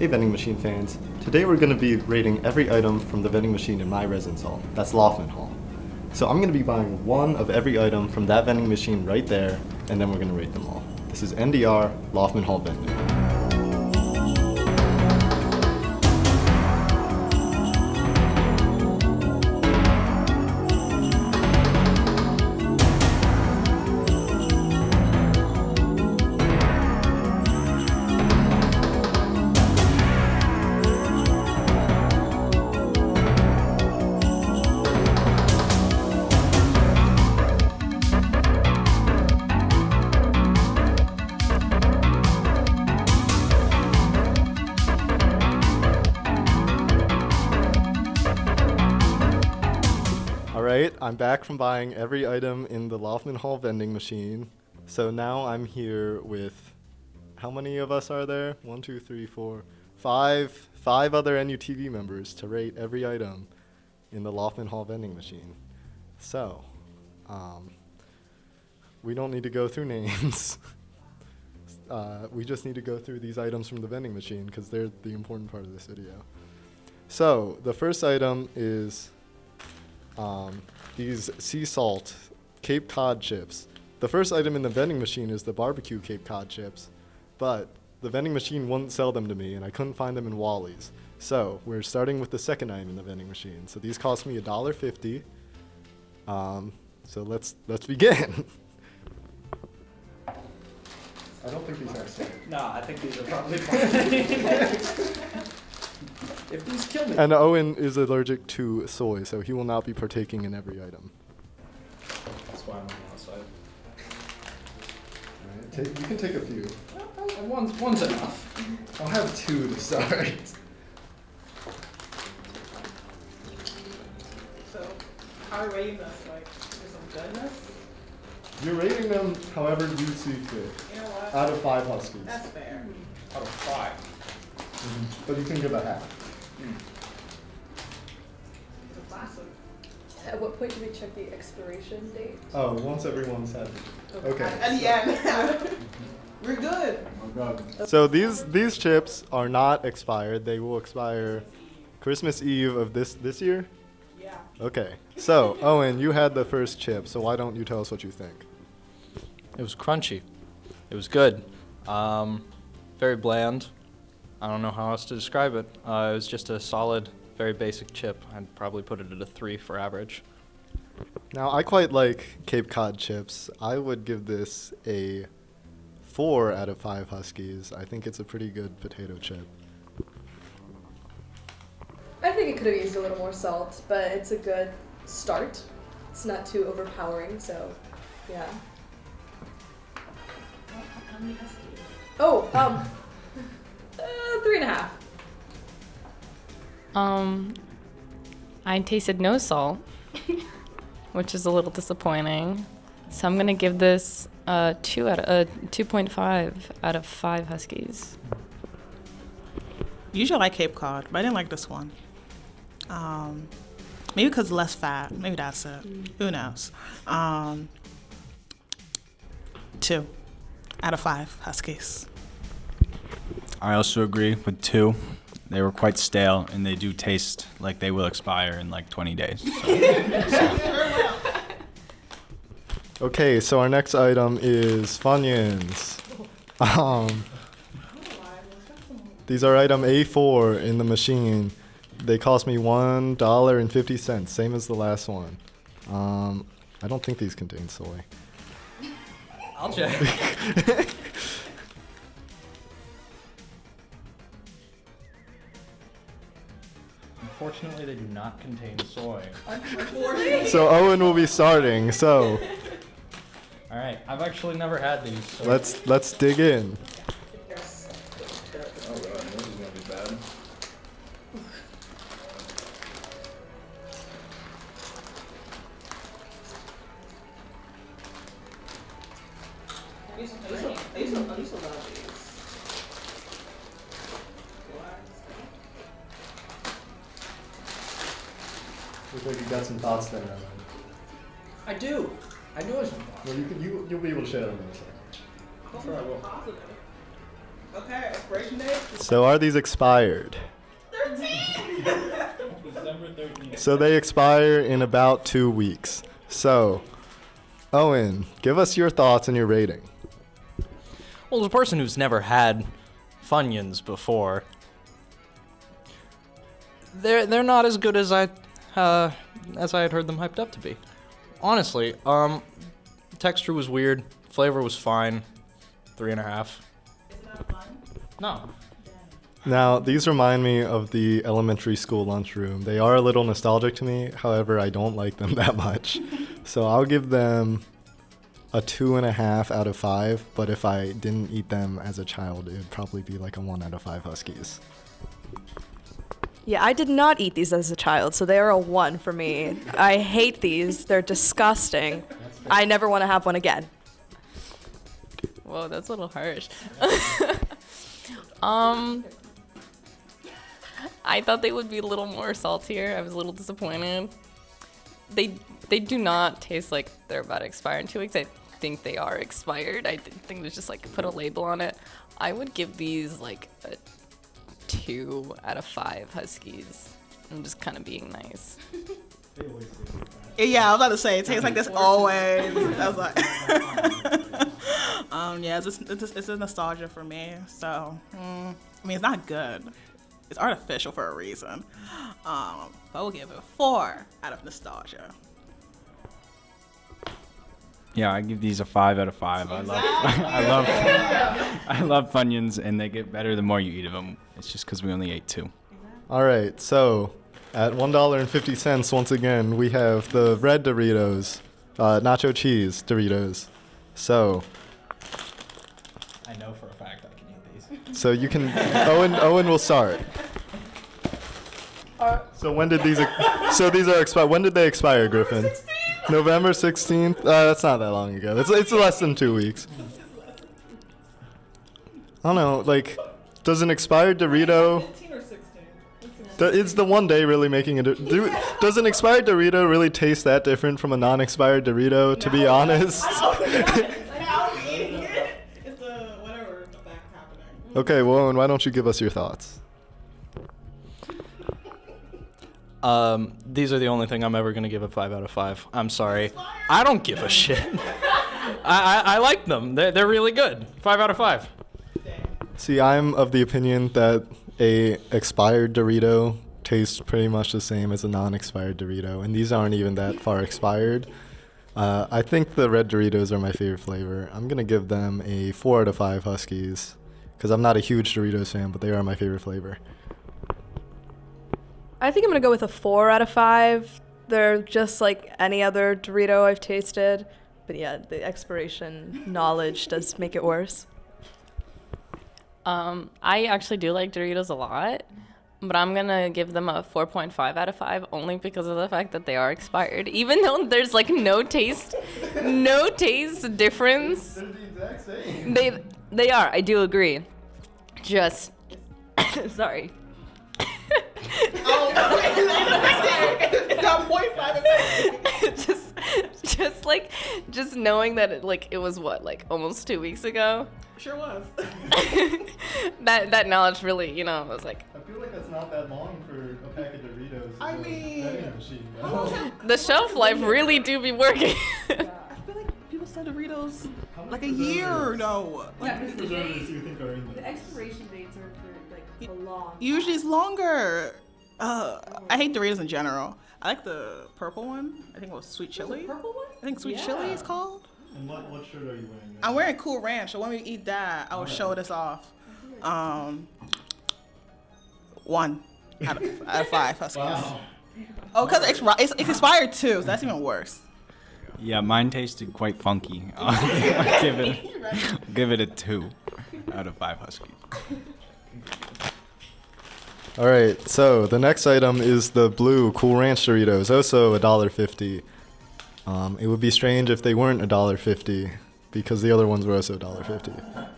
Hey vending machine fans, today we're going to be rating every item from the vending machine in my residence hall. That's Loftman Hall. So I'm going to be buying one of every item from that vending machine right there, and then we're going to rate them all. This is NDR Loftman Hall Vending. Alright, I'm back from buying every item in the Loftman Hall vending machine. So now I'm here with, how many of us are there? 1, 2, 3, 4, 5 other NUTV members to rate every item in the Loftman Hall vending machine. So, we don't need to go through names. We just need to go through these items from the vending machine because they're the important part of this video. So, the first item is these sea salt Cape Cod chips. The first item in the vending machine is the barbecue Cape Cod chips, but the vending machine wouldn't sell them to me and I couldn't find them in Wally's. So we're starting with the second item in the vending machine. So these cost me $1.50. So let's begin. I don't think these are safe. No, I think these are probably fine. If these kill me. And Owen is allergic to soy, so he will not be partaking in every item. That's why I'm on the outside. Alright, you can take a few. One's enough. I'll have 2 to start. So, how are we rating this? Like, for some goodness? You're rating them however you see fit. You know what? Out of 5 Huskies. That's fair. Out of 5. But you can give a half. It's a classic. At what point do we check the expiration date? Oh, once everyone's had it. Okay. At the end. We're good. Oh God. So these chips are not expired. They will expire Christmas Eve of this year? Yeah. Okay. So, Owen, you had the first chip, so why don't you tell us what you think? It was crunchy. It was good. Very bland. I don't know how else to describe it. It was just a solid, very basic chip. I'd probably put it at a 3 for average. Now, I quite like Cape Cod chips. I would give this a 4 out of 5 Huskies. I think it's a pretty good potato chip. I think it could have used a little more salt, but it's a good start. It's not too overpowering, so yeah. How many Huskies? Oh, 3.5. I tasted no salt, which is a little disappointing. So I'm gonna give this 2.5 out of 5 Huskies. Usually I like Cape Cod, but I didn't like this one. Maybe because less fat. Maybe that's it. Who knows? 2 out of 5 Huskies. I also agree with 2. They were quite stale, and they do taste like they will expire in like 20 days. Okay, so our next item is Funyuns. These are item A4 in the machine. They cost me $1.50, same as the last one. I don't think these contain soy. I'll check. Unfortunately, they do not contain soy. So Owen will be starting. So All right, I've actually never had these. So let's dig in. Oh god, this is gonna be bad. I used to love these. Looks like you got some thoughts there, Owen. I do. I do have some Well, you'll be able to share them in a second. I'm sure I will. Positive. Okay, expiration date. So are these expired? 13. December 13th. So they expire in about 2 weeks. So, Owen, give us your thoughts and your rating. Well, as a person who's never had Funyuns before, they're not as good as I had heard them hyped up to be. Honestly, texture was weird, flavor was fine, 3.5. Is it not fun? No. Now, these remind me of the elementary school lunchroom. They are a little nostalgic to me, however, I don't like them that much. So I'll give them a 2.5 out of 5, but if I didn't eat them as a child, it would probably be like a 1 out of 5 Huskies. Yeah, I did not eat these as a child, so they are a 1 for me. I hate these. They're disgusting. I never want to have one again. Whoa, that's a little harsh. I thought they would be a little more saltier. I was a little disappointed. They do not taste like they're about to expire in 2 weeks. I think they are expired. I think there's just like put a label on it. I would give these like a 2 out of 5 Huskies. I'm just kind of being nice. Yeah, I was about to say, it tastes like this always. I was like, yeah, it's a nostalgia for me. So, I mean, it's not good. It's artificial for a reason. But we'll give it 4 out of nostalgia. Yeah, I give these a 5 out of 5. I love Funyuns, and they get better the more you eat of them. It's just because we only ate 2. All right, so at $1.50, once again, we have the red Doritos, nacho cheese Doritos. So I know for a fact I can eat these. So you can, Owen will start. So when did these, so these are expired, when did they expire, Griffin? November 16th? That's not that long ago. It's less than 2 weeks. I don't know, like, does an expired Dorito, 15 or 16? is the one day really making a does an expired Dorito really taste that different from a non-expired Dorito, to be honest? How are we eating it? It's the whatever effect happening. Okay, well, Owen, why don't you give us your thoughts? These are the only thing I'm ever gonna give a 5 out of 5. I'm sorry. I don't give a shit. I like them. They're really good. 5 out of 5. See, I'm of the opinion that a expired Dorito tastes pretty much the same as a non-expired Dorito, and these aren't even that far expired. I think the red Doritos are my favorite flavor. I'm gonna give them a 4 out of 5 Huskies, because I'm not a huge Doritos fan, but they are my favorite flavor. I think I'm going to go with a 4 out of 5. They're just like any other Dorito I've tasted. But yeah, the expiration knowledge does make it worse. I actually do like Doritos a lot, but I'm gonna give them a 4.5 out of 5 only because of the fact that they are expired. Even though there's like no taste difference. They're the exact same. They are. I do agree. Just sorry. just knowing that it was what, like almost 2 weeks ago. Sure was. that knowledge really, was like I feel like that's not that long for a pack of Doritos. I mean, vending machine, how though. long have- the shelf life really do be working. I feel like people sell Doritos How many like a year preservatives? though. Yeah, Like, How many preservatives do you think are in The them? expiration dates are for like a long. Usually it's longer. I hate Doritos in general. I like the purple one. I think it was sweet chili. Purple one? I think sweet chili is called. And what shirt are you wearing? I'm wearing Cool Ranch, so when we eat that, I will show this off. 1 out of 5 Huskies. Wow. Oh, because it's expired too, so that's even worse. Yeah, mine tasted quite funky. I'll give it a 2 out of 5 Huskies. All right, so the next item is the blue Cool Ranch Doritos, also $1.50. It would be strange if they weren't $1.50 because the other ones were also $1.50.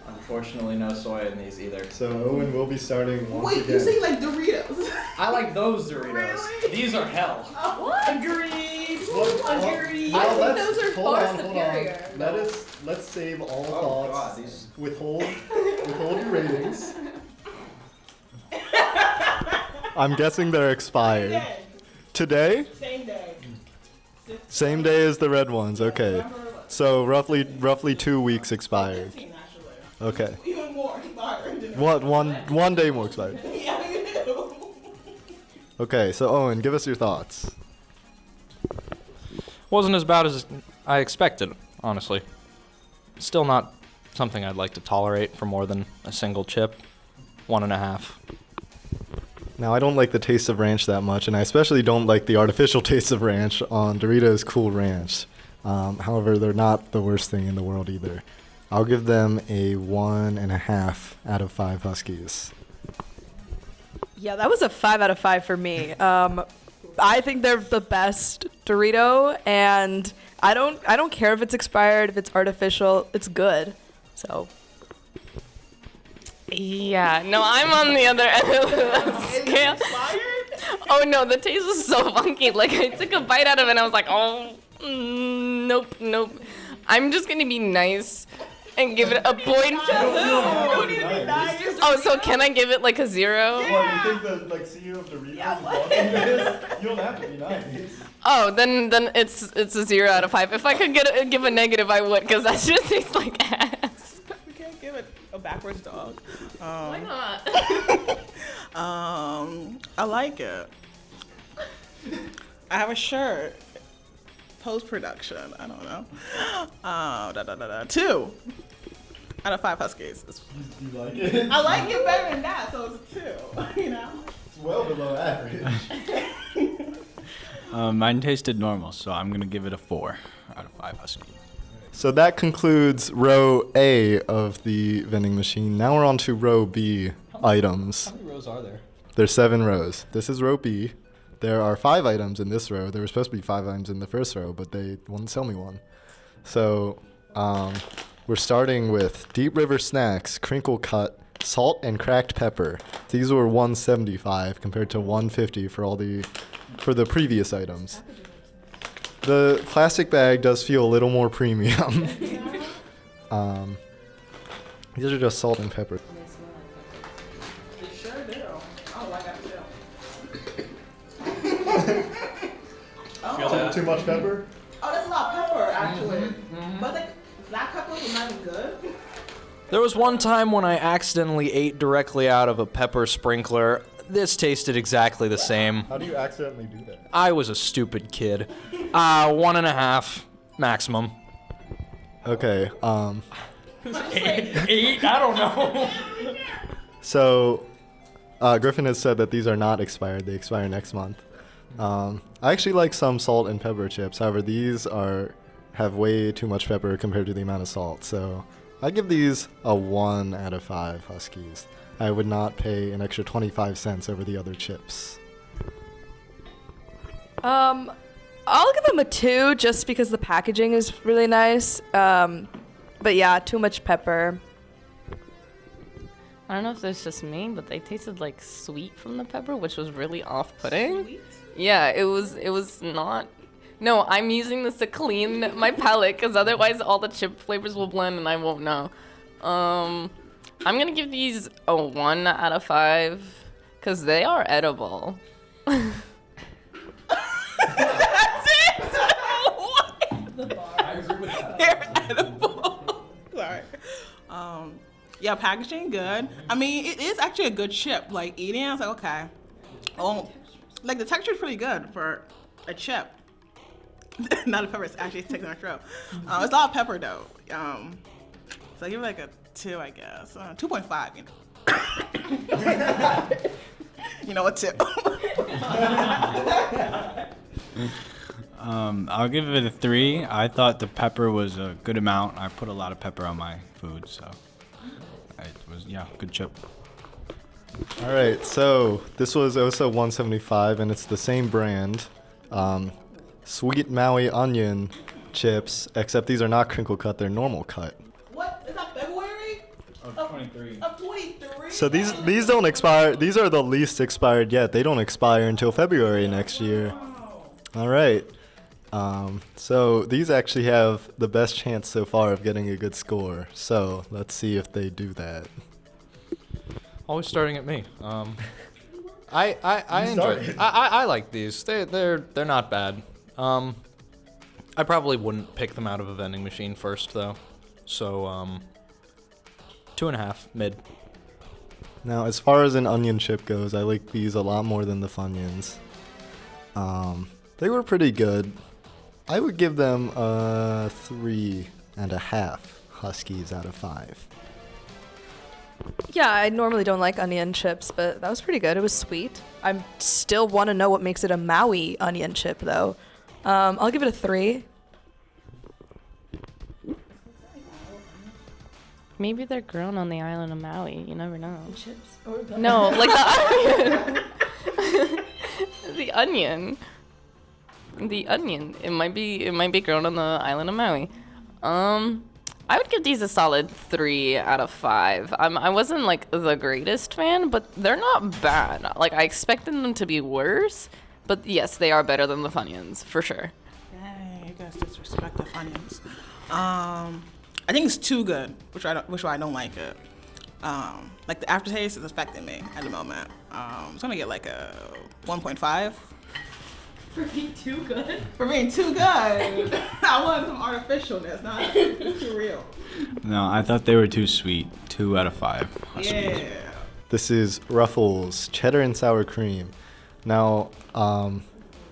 Unfortunately, no soy in these either. So Owen will be starting once wait, you say like Doritos? I like those Doritos. Really? These are hell. Agreed. Security. those are far superior. Let's save all thoughts. Withhold your ratings. I'm guessing they're expired. Today? Same day. Same day as the red ones. Okay. So roughly 2 weeks expired. 15 actually. Okay. Even more expired. One day more expired. Yeah, you do. Okay, so Owen, give us your thoughts. Wasn't as bad as I expected, honestly. Still not something I'd like to tolerate for more than a single chip. 1.5. Now, I don't like the taste of ranch that much, and I especially don't like the artificial taste of ranch on Doritos Cool Ranch. However, they're not the worst thing in the world either. I'll give them a 1.5 out of 5 Huskies. Yeah, that was a 5 out of 5 for me. I think they're the best Dorito, and I don't care if it's expired, if it's artificial, it's good. So. Yeah, no, I'm on the other end of the scale. Oh no, the taste was so funky. Like I took a bite out of it and I was like, oh, nope. I'm just gonna be nice and give it a point. Oh, so can I give it like a 0? What, you think the CEO of Doritos is watching this? You don't have to be nice. Oh, then it's a 0 out of 5. If I could give a negative, I would, because that just tastes like ass. We can't give it a backwards dog. Why not? I like it. I have a shirt. Post-production. I don't know. 2 out of 5 Huskies. You like it? I like it better than that, so it's 2. You know. It's well below average. Mine tasted normal, so I'm gonna give it a 4 out of 5 Huskies. So that concludes row A of the vending machine. Now we're on to row B items. How many rows are there? There's 7 rows. This is row B. There are 5 items in this row. There were supposed to be 5 items in the first row, but they wouldn't sell me one. So we're starting with Deep River Snacks, Crinkle Cut, Salt and Cracked Pepper. These were $175 compared to $150 for the previous items. The plastic bag does feel a little more premium. These are just salt and pepper. They sure do. I don't like that too. Too much pepper? Oh, that's a lot of pepper, actually. But the black peppers were not even good. There was one time when I accidentally ate directly out of a pepper sprinkler. This tasted exactly the same. How do you accidentally do that? I was a stupid kid. 1.5 maximum. Okay, Eight? I don't know. so Griffin has said that these are not expired. They expire next month. I actually like some salt and pepper chips. However, these have way too much pepper compared to the amount of salt. So I give these a 1 out of 5 Huskies. I would not pay an extra 25 cents over the other chips. I'll give them a 2 just because the packaging is really nice. But yeah, too much pepper. I don't know if it's just me, but they tasted like sweet from the pepper, which was really off-putting. Sweet? Yeah, it was not. No, I'm using this to clean my palate, because otherwise all the chip flavors will blend and I won't know. I'm gonna give these a 1 out of 5, because they are edible. That's it! What? They're edible. Sorry. Yeah, packaging good. I mean, it is actually a good chip. Like eating, I was like, okay. Oh, like the texture is pretty good for a chip. Not a pepper, it's actually taking my throat. It's a lot of pepper though. So I give it like a 2, I guess. 2.5, you know. You know what, 2. I'll give it a 3. I thought the pepper was a good amount. I put a lot of pepper on my food, so it was, good chip. All right, so this was also 175, and it's the same brand. Sweet Maui Onion chips, except these are not crinkle cut, they're normal cut. What? Is that February? Of 23. Of 23? So these don't expire. These are the least expired yet. They don't expire until February next year. All right. So these actually have the best chance so far of getting a good score. So let's see if they do that. Always starting at me. I enjoy. I like these. They're not bad. I probably wouldn't pick them out of a vending machine first though. So 2.5 mid. Now, as far as an onion chip goes, I like these a lot more than the Funyuns. They were pretty good. I would give them a 3.5 Huskies out of 5. Yeah, I normally don't like onion chips, but that was pretty good. It was sweet. I still want to know what makes it a Maui onion chip, though. I'll give it a 3. Maybe they're grown on the island of Maui. You never know. Chips? No, like the onion. The onion. The onion. It might be grown on the island of Maui. I would give these a solid 3 out of 5. I wasn't like the greatest fan, but they're not bad. Like I expected them to be worse, but yes, they are better than the Funyuns for sure. Dang, you guys disrespect the Funyuns. I think it's too good, which I don't like it. Like the aftertaste is affecting me at the moment. I'm gonna get like a 1.5. For being too good. For being too good. I want some artificialness, not too real. No, I thought they were too sweet. 2 out of 5. Huskies. Yeah. This is Ruffles cheddar and sour cream. Now,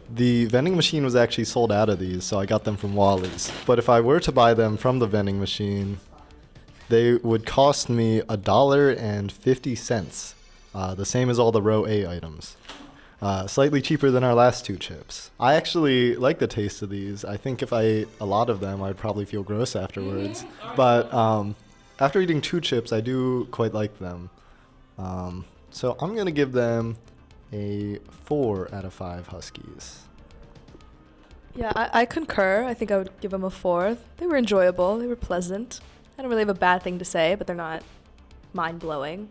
the vending machine was actually sold out of these, so I got them from Wally's. But if I were to buy them from the vending machine, they would cost me $1.50. The same as all the row A items. Slightly cheaper than our last 2 chips. I actually like the taste of these. I think if I ate a lot of them, I'd probably feel gross afterwards. But after eating 2 chips, I do quite like them. So I'm going to give them a 4 out of 5 Huskies. Yeah, I concur. I think I would give them a 4. They were enjoyable. They were pleasant. I don't really have a bad thing to say, but they're not mind-blowing.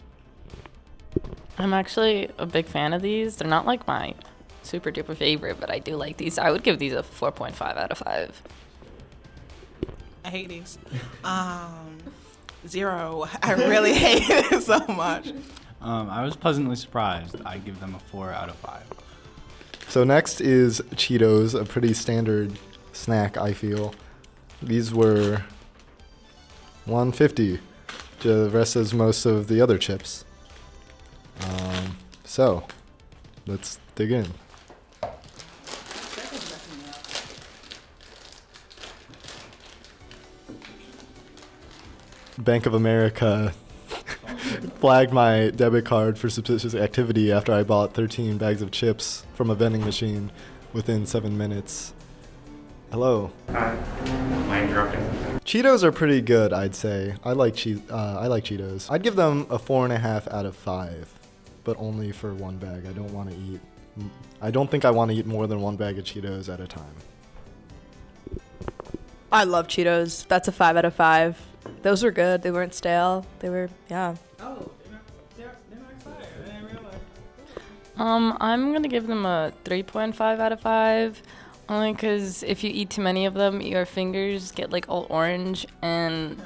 I'm actually a big fan of these. They're not like my super duper favorite, but I do like these. I would give these a 4.5 out of 5. I hate these. 0. I really hate it so much. I was pleasantly surprised. I'd give them a 4 out of 5. So next is Cheetos, a pretty standard snack, I feel. These were $1.50, the rest as most of the other chips. So let's dig in. Bank of America flagged my debit card for suspicious activity after I bought 13 bags of chips from a vending machine within 7 minutes. Hello. Hi. Am I interrupting? Cheetos are pretty good, I'd say. I like Cheetos. I'd give them a 4.5 out of 5, but only for 1 bag. I don't think I want to eat more than 1 bag of Cheetos at a time. I love Cheetos. That's a 5 out of 5. Those were good. They weren't stale. They were, yeah. Oh, they're not expired. I didn't realize. I'm gonna give them a 3.5 out of 5. Only because if you eat too many of them, your fingers get like all orange and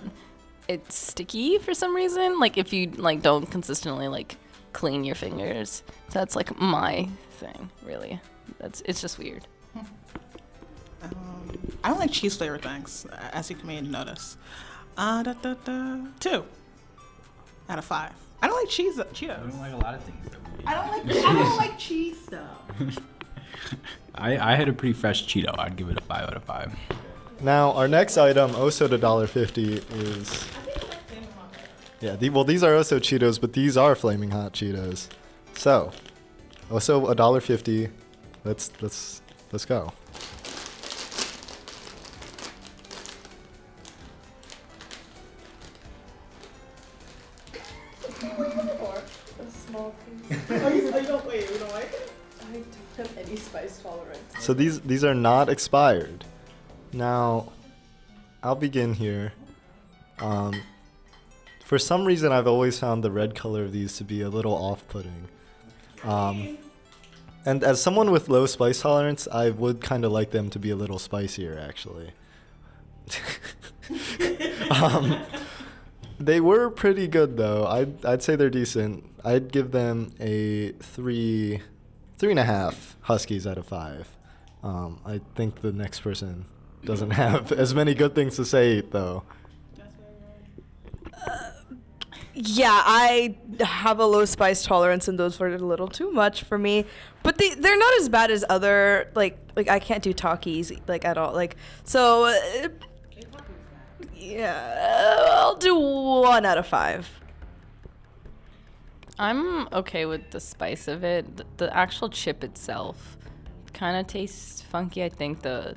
it's sticky for some reason. Like if you like don't consistently like clean your fingers. So that's like my thing, really. It's just weird. I don't like cheese flavored things, as you may notice. 2 out of 5. I don't like Cheetos. I don't like a lot of things that we eat. I don't like cheese stuff. I had a pretty fresh Cheeto. I'd give it a 5 out of 5. Now, our next item, also to $1.50, is... Yeah, these are also Cheetos, but these are Flaming Hot Cheetos. So, also $1.50. Let's go. We don't like it? I don't have any spice tolerance. So these are not expired. Now, I'll begin here. For some reason, I've always found the red color of these to be a little off-putting. And as someone with low spice tolerance, I would kind of like them to be a little spicier, actually. They were pretty good, though. I'd say they're decent. I'd give them a 3.5 Huskies out of 5. I think the next person doesn't have as many good things to say, though. Yeah, I have a low spice tolerance, and those were a little too much for me. But they're not as bad as other like I can't do Takis like at all. Like so, yeah, I'll do 1 out of 5. I'm okay with the spice of it. The actual chip itself kind of tastes funky. I think the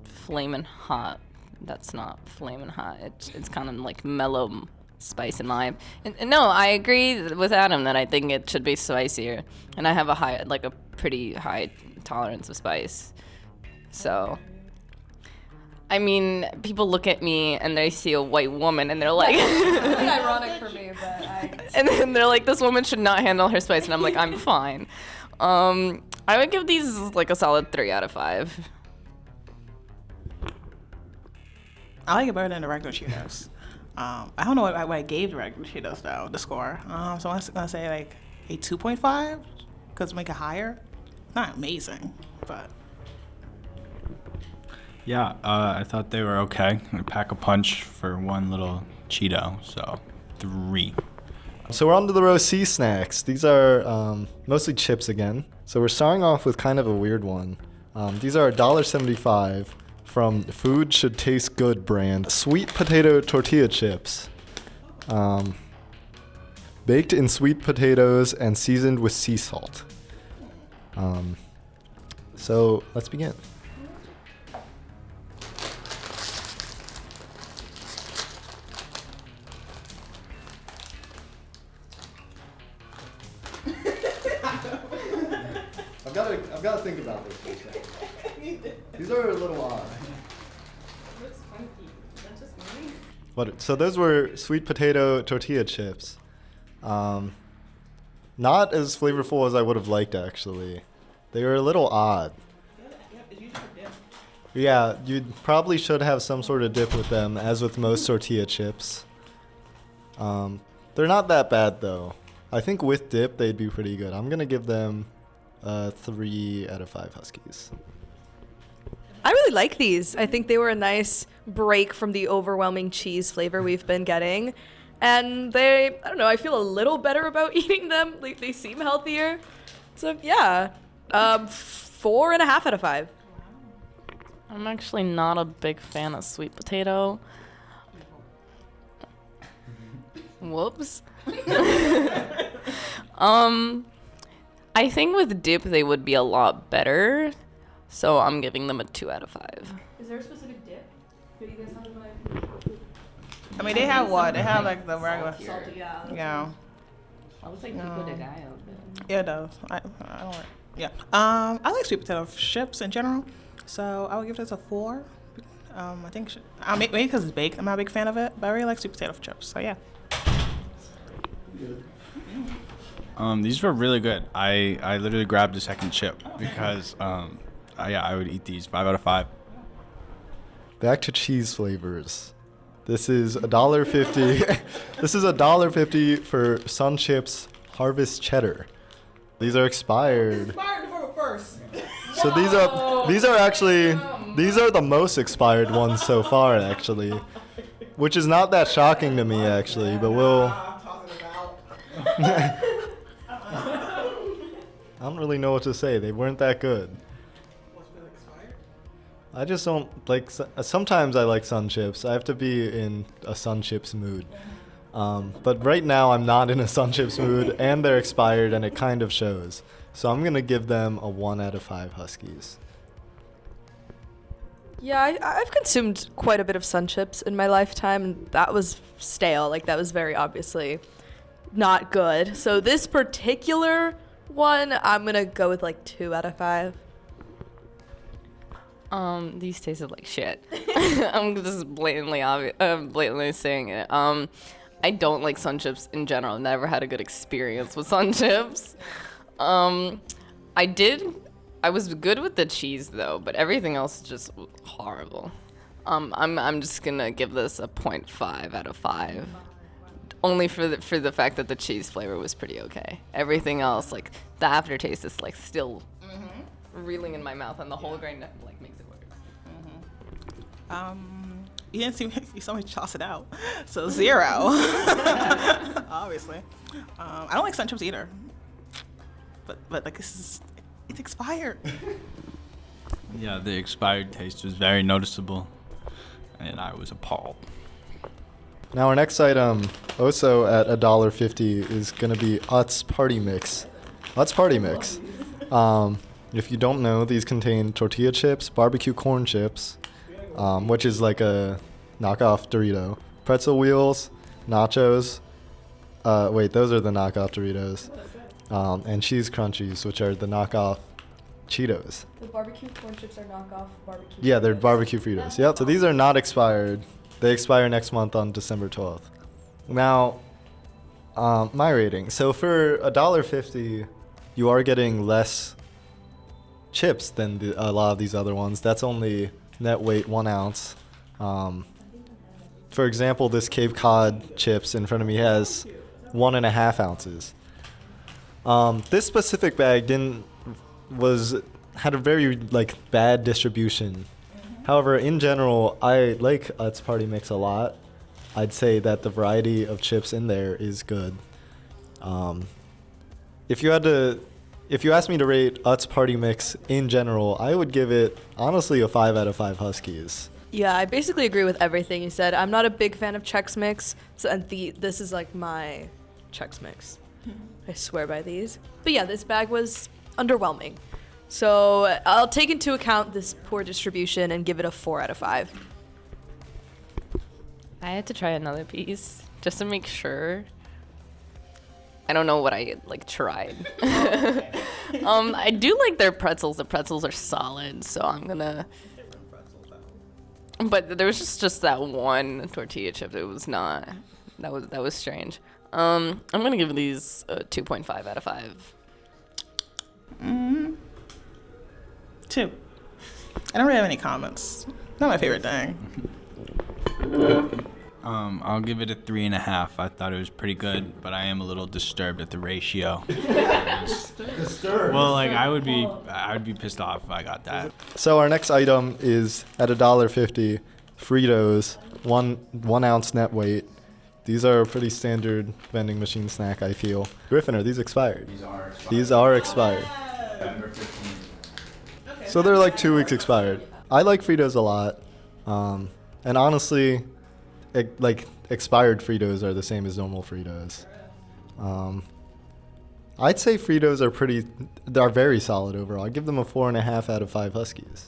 Flamin' Hot, that's not Flamin' Hot. It's kind of like mellow spice in my. And no, I agree with Adam that I think it should be spicier. And I have a pretty high tolerance of spice. So, I mean, people look at me and they see a white woman and they're like. It's ironic for me, but And then they're like, this woman should not handle her spice, and I'm like, I'm fine. I would give these like a solid 3 out of 5. I like it better than the regular Cheetos. I don't know what I gave the regular Cheetos though, the score. So I'm gonna say like a 2.5, because make it higher. Not amazing, but. Yeah, I thought they were okay. A pack a punch for one little Cheeto, so 3. So we're on to the row C snacks. These are mostly chips again. So we're starting off with kind of a weird one. These are $1.75 from Food Should Taste Good brand. Sweet potato tortilla chips. Baked in sweet potatoes and seasoned with sea salt. So let's begin. I've got to think about this for a second. These are a little odd. Looks funky. That's just me. So those were sweet potato tortilla chips. Not as flavorful as I would have liked, actually. They were a little odd. Yeah, you probably should have some sort of dip with them, as with most tortilla chips. They're not that bad, though. I think with dip, they'd be pretty good. I'm going to give them 3 out of 5 Huskies. I really like these. I think they were a nice break from the overwhelming cheese flavor we've been getting. And I don't know, I feel a little better about eating them. Like, they seem healthier. So, yeah, 4.5 out of 5. I'm actually not a big fan of sweet potato. Whoops. I think with dip they would be a lot better. So I'm giving them a 2 out of 5. Is there a specific dip? Do you guys have in mind? I mean, they have what? They have like the regular. Salty, yeah. Yeah. I was like, No. the guy out there. Yeah, it does. I don't like. Yeah. I like sweet potato chips in general, so I would give this a 4. I think maybe because it's baked. I'm not a big fan of it, but I really like sweet potato chips. So yeah. These were really good. I literally grabbed a second chip because I would eat these 5 out of 5. Back to cheese flavors. This is $1.50. This is $1.50 for Sun Chips Harvest Cheddar. These are expired. Expired for first. So these are actually the most expired ones so far, actually, which is not that shocking to me, actually. But we'll. I don't really know what to say. They weren't that good. I just don't like. Sometimes I like Sun Chips. I have to be in a Sun Chips mood. But right now I'm not in a Sun Chips mood, and they're expired, and it kind of shows. So I'm gonna give them a 1 out of 5 Huskies. Yeah, I've consumed quite a bit of Sun Chips in my lifetime, and that was stale. Like, that was very obviously not good. So this particular one, I'm gonna go with like 2 out of 5. These tasted like shit. I'm just blatantly saying it. I don't like Sun Chips in general. Never had a good experience with Sun Chips. I was good with the cheese though, but everything else just horrible. I'm just gonna give this a 0.5 out of 5. Only for the fact that the cheese flavor was pretty okay. Everything else, like the aftertaste is like still reeling in my mouth, and the whole grain like makes it worse. You didn't see me, you saw me toss it out. So 0. Obviously. I don't like sun chips either. But like it's expired. Yeah, the expired taste was very noticeable, and I was appalled. Now our next item, also at $1.50, is gonna be Utz Party Mix. Utz Party Mix. If you don't know, these contain tortilla chips, barbecue corn chips, which is like a knockoff Dorito, pretzel wheels, nachos. Wait, those are the knockoff Doritos. And cheese crunchies, which are the knockoff Cheetos. The barbecue corn chips are knockoff barbecue. Yeah, they're barbecue Fritos. Yep. So these are not expired. They expire next month on December 12th. Now, my rating. So for $1.50, you are getting less chips than a lot of these other ones. That's only net weight 1 ounce. For example, this Cape Cod chips in front of me has 1.5 ounces. This specific bag had a very bad distribution. However, in general, I like Utz Party Mix a lot. I'd say that the variety of chips in there is good. If you asked me to rate Utz Party Mix in general, I would give it honestly a 5 out of 5 Huskies. Yeah, I basically agree with everything you said. I'm not a big fan of Chex Mix, and this is like my Chex Mix. I swear by these. But yeah, this bag was underwhelming. So I'll take into account this poor distribution and give it a 4 out of 5. I had to try another piece just to make sure. I don't know what I tried. I do like their pretzels. The pretzels are solid, so I'm gonna. But there was just that one tortilla chip. It was not. That was strange. I'm gonna give these a 2.5 out of 5. 2. I don't really have any comments. Not my favorite thing. I'll give it a 3.5. I thought it was pretty good, but I am a little disturbed at the ratio. Disturbed? Well, I would be pissed off if I got that. So our next item is at $1.50, Fritos, 1 ounce net weight. These are a pretty standard vending machine snack, I feel. Griffin, are these expired? These are expired. November 15th. So they're like 2 weeks expired. I like Fritos a lot. And honestly, expired Fritos are the same as normal Fritos. I'd say Fritos are very solid overall. I'd give them a 4.5 out of 5 Huskies.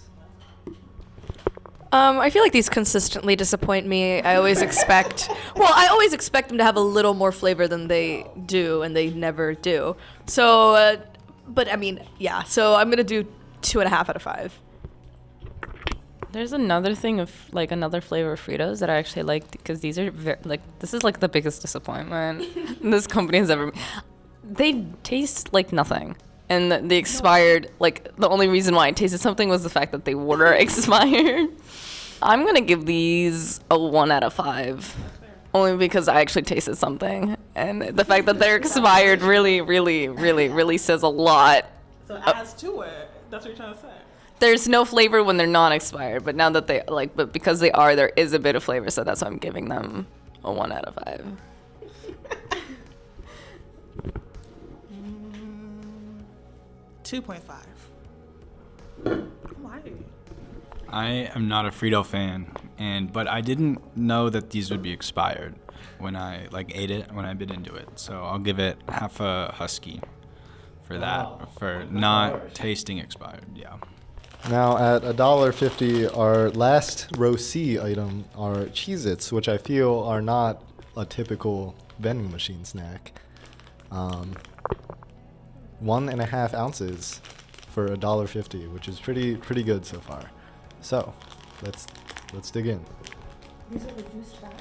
I feel like these consistently disappoint me. I always expect them to have a little more flavor than they do, and they never do. So, but I mean, yeah. So I'm gonna do 2.5 out of 5. There's another thing of another flavor of Fritos that I actually liked because these are this is the biggest disappointment this company has ever made. They taste like nothing. And the expired, the only reason why I tasted something was the fact that they were expired. I'm going to give these a 1 out of 5. Only because I actually tasted something. And the fact that they're expired really, really, really, really says a lot. So it adds to it. That's what you're trying to say. There's no flavor when they're not expired. But now that but because they are, there is a bit of flavor. So that's why I'm giving them a 1 out of 5. 2.5. Why? I am not a Frito fan, but I didn't know that these would be expired when I ate it, when I bit into it. So I'll give it half a Husky for that, for not tasting expired. Yeah. Now at $1.50, our last row C item are Cheez-Its, which I feel are not a typical vending machine snack. 1.5 ounces for $1.50, which is pretty good so far. So, let's dig in. These are reduced fat.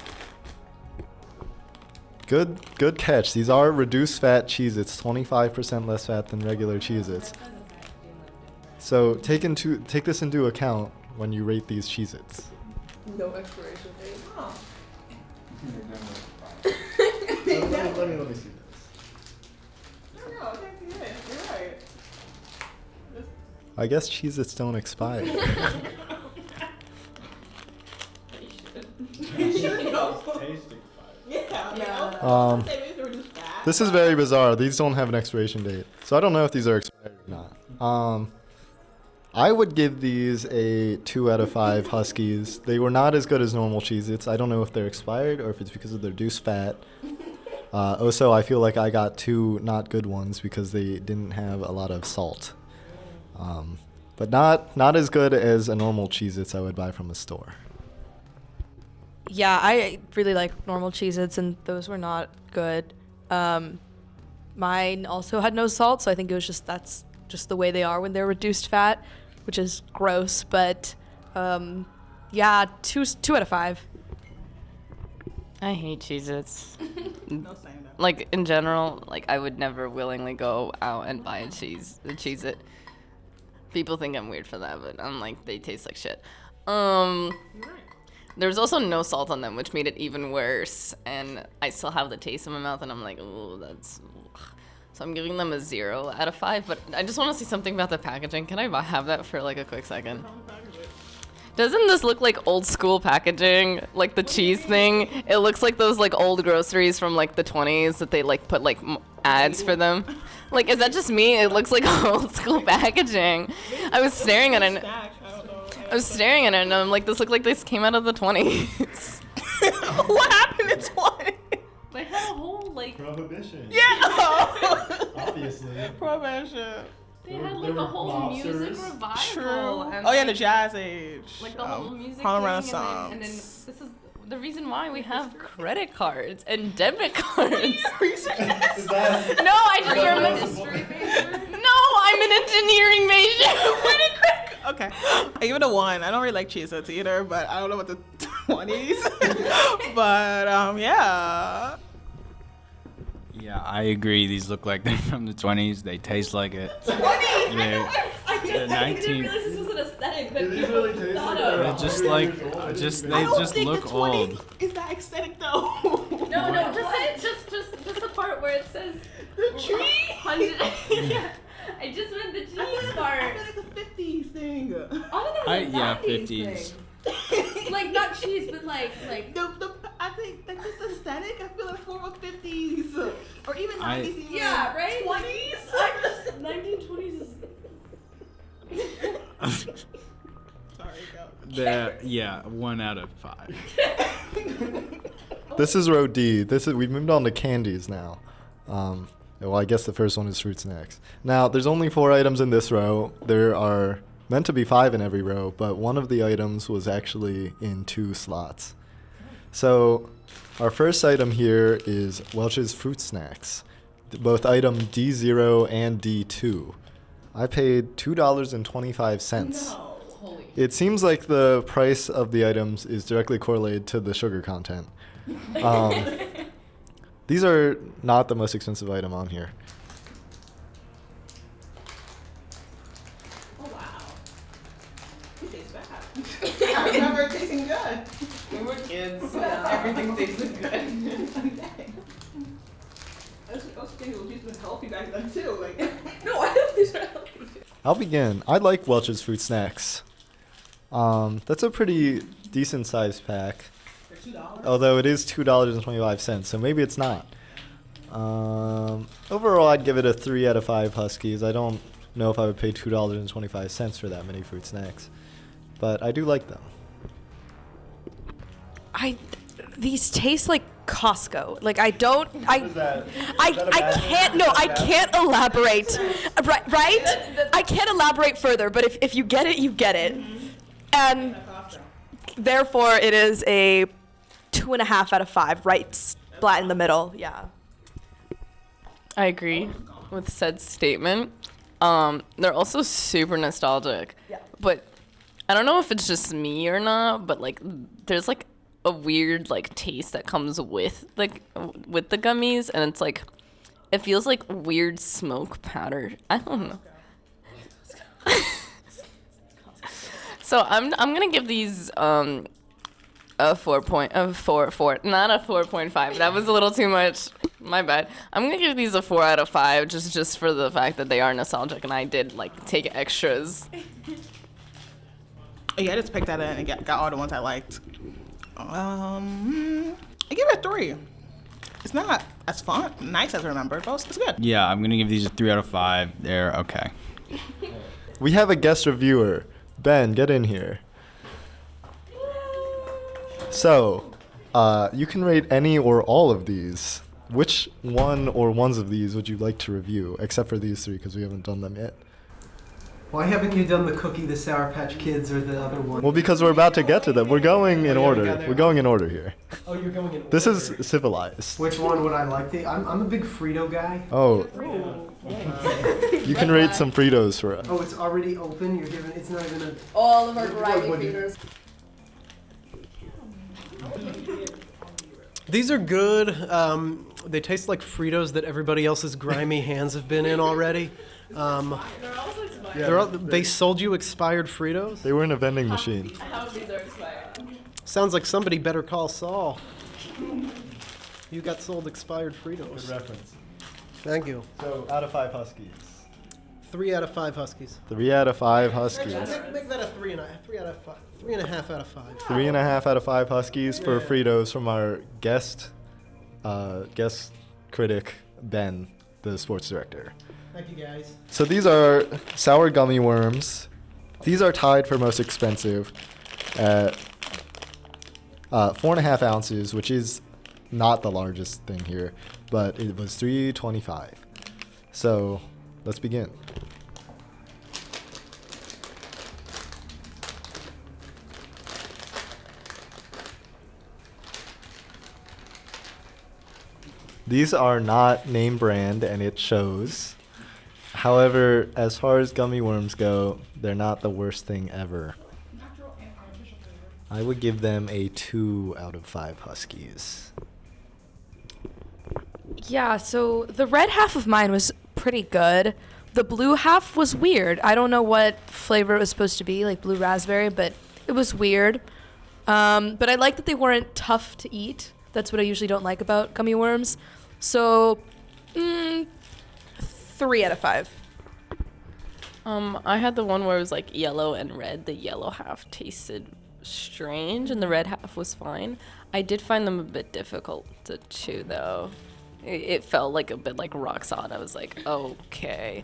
Good catch. These are reduced fat Cheez-Its, 25% less fat than regular Cheez-Its. So take this into account when you rate these Cheez-Its. No expiration date. Oh. Let me see this. No, I think you're right. I guess Cheez-Its don't expire. This is very bizarre. These don't have an expiration date. So I don't know if these are expired or not. I would give these a 2 out of 5 Huskies. They were not as good as normal Cheez-Its. I don't know if they're expired or if it's because of their reduced fat. Also, I feel like I got 2 not good ones because they didn't have a lot of salt. But not as good as a normal Cheez-Its I would buy from a store. Yeah, I really like normal Cheez-Its, and those were not good. Mine also had no salt, so I think it was that's just the way they are when they're reduced fat, which is gross. But yeah, 2 out of 5. I hate Cheez-Its. No saying that. Like, in general, like, I would never willingly go out and buy a Cheez-It. People think I'm weird for that, but I'm like, they taste like shit. There's also no salt on them, which made it even worse. And I still have the taste in my mouth, and I'm like, oh, that's... So I'm giving them a 0 out of 5. But I just want to say something about the packaging. Can I have that for, like, a quick second? Doesn't this look like old school packaging? Like the cheese thing? It looks like those, like, old groceries from, like, the 20s that they, like, put, like, ads for them. Like, is that just me? It looks like old school packaging. I was staring at it. And I'm like, this looked like this came out of the 20s. What happened in 20? They had a whole, like... Prohibition. Yeah. Obviously. Prohibition. They had, like, a whole music revival. And, Oh yeah, the Jazz Age. like, the whole music Harlem thing. Renaissance. And then this is the reason why we have credit cards and debit cards. Is that, No, I just remember. No, I'm an engineering major. Okay. I give it a 1. I don't really like Cheez-Its either, but I don't know about the 20s. But yeah. Yeah, I agree. These look like they're from the 20s. They taste like it. 20? They're 19. this was an aesthetic that Did these really taste like They're just like, I they don't just think look the 20s old. is that aesthetic though. No, just the part where it says The tree? 100. Yeah, I just meant the cheese I part. feel like it's a 50s thing. Yeah, 50s. Like not cheese, but like I think like this aesthetic, I feel like form of 50s or even 90s. I- Even. Yeah, right? 20s. 1920s is Sorry, go. Yeah, 1 out of 5. This is row D. We've moved on to candies now. Well, I guess the first one is fruit snacks. Now, there's only 4 items in this row. There are meant to be 5 in every row, but one of the items was actually in 2 slots. So, our first item here is Welch's fruit snacks, both item D0 and D2. I paid $2.25. No. It seems like the price of the items is directly correlated to the sugar content. These are not the most expensive item on here. Oh wow. It tastes bad. I remember it tasting good. We were kids. Everything tasted good. I was thinking it was used to healthy back then too. Like No, I don't think so. I'll begin. I like Welch's fruit snacks. That's a pretty decent sized pack. for $2. Although it is $2.25, so maybe it's not. Overall, I'd give it a 3 out of 5 Huskies. I don't know if I would pay $2.25 for that many fruit snacks, but I do like them. These taste like Costco. Like I don't. I can't elaborate. Right? I can't elaborate further. But if you get it, you get it. And therefore, it is a 2.5 out of 5. Right, splat in the middle. Yeah. I agree with said statement. They're also super nostalgic. Yeah. But I don't know if it's just me or not, but like there's like a weird like taste that comes with the gummies, and it's like it feels like weird smoke powder. I don't know. So I'm gonna give these a 4 not a 4.5. That was a little too much. My bad. I'm gonna give these a 4 out of 5 just for the fact that they are nostalgic and I did like take extras. Yeah, I just picked that in and got all the ones I liked. I give it a 3. It's not as fun, nice as I remember, but it's good. Yeah, I'm gonna give these a 3 out of 5. They're okay. We have a guest reviewer. Ben, get in here. So, you can rate any or all of these. Which one or ones of these would you like to review, except for these 3 because we haven't done them yet? Why haven't you done the cookie, the Sour Patch Kids, or the other one? Well, because we're about to get to them. We're going in order. We're going in order here. Oh, you're going in order. This is civilized. Which one would I like to? I'm a big Frito guy. Oh. You can rate some Fritos for us. Oh, it's already open. You're giving. It's not even a. All of our variety feeders. These are good. They taste like Fritos that everybody else's grimy hands have been in already. They sold you expired Fritos? They were in a vending machine. How these are expired? Sounds like somebody better call Saul. You got sold expired Fritos. Good reference. Thank you. So, out of 5 Huskies. 3 out of 5 Huskies. 3 out of 5 Huskies. Make that a 3 and a 3.5 out of 5. 3.5 out of 5 Huskies for Fritos from our guest critic, Ben, the sports director. Thank you, guys. So these are sour gummy worms. These are tied for most expensive at 4.5 ounces, which is not the largest thing here, but it was $3.25. So let's begin. These are not name brand, and it shows. However, as far as gummy worms go, they're not the worst thing ever. I would give them a 2 out of 5 Huskies. Yeah, so the red half of mine was pretty good. The blue half was weird. I don't know what flavor it was supposed to be, like blue raspberry, but it was weird. But I like that they weren't tough to eat. That's what I usually don't like about gummy worms. So, 3 out of 5. I had the one where it was like yellow and red. The yellow half tasted strange and the red half was fine. I did find them a bit difficult to chew though. It felt like a bit like rock solid. I was like, okay.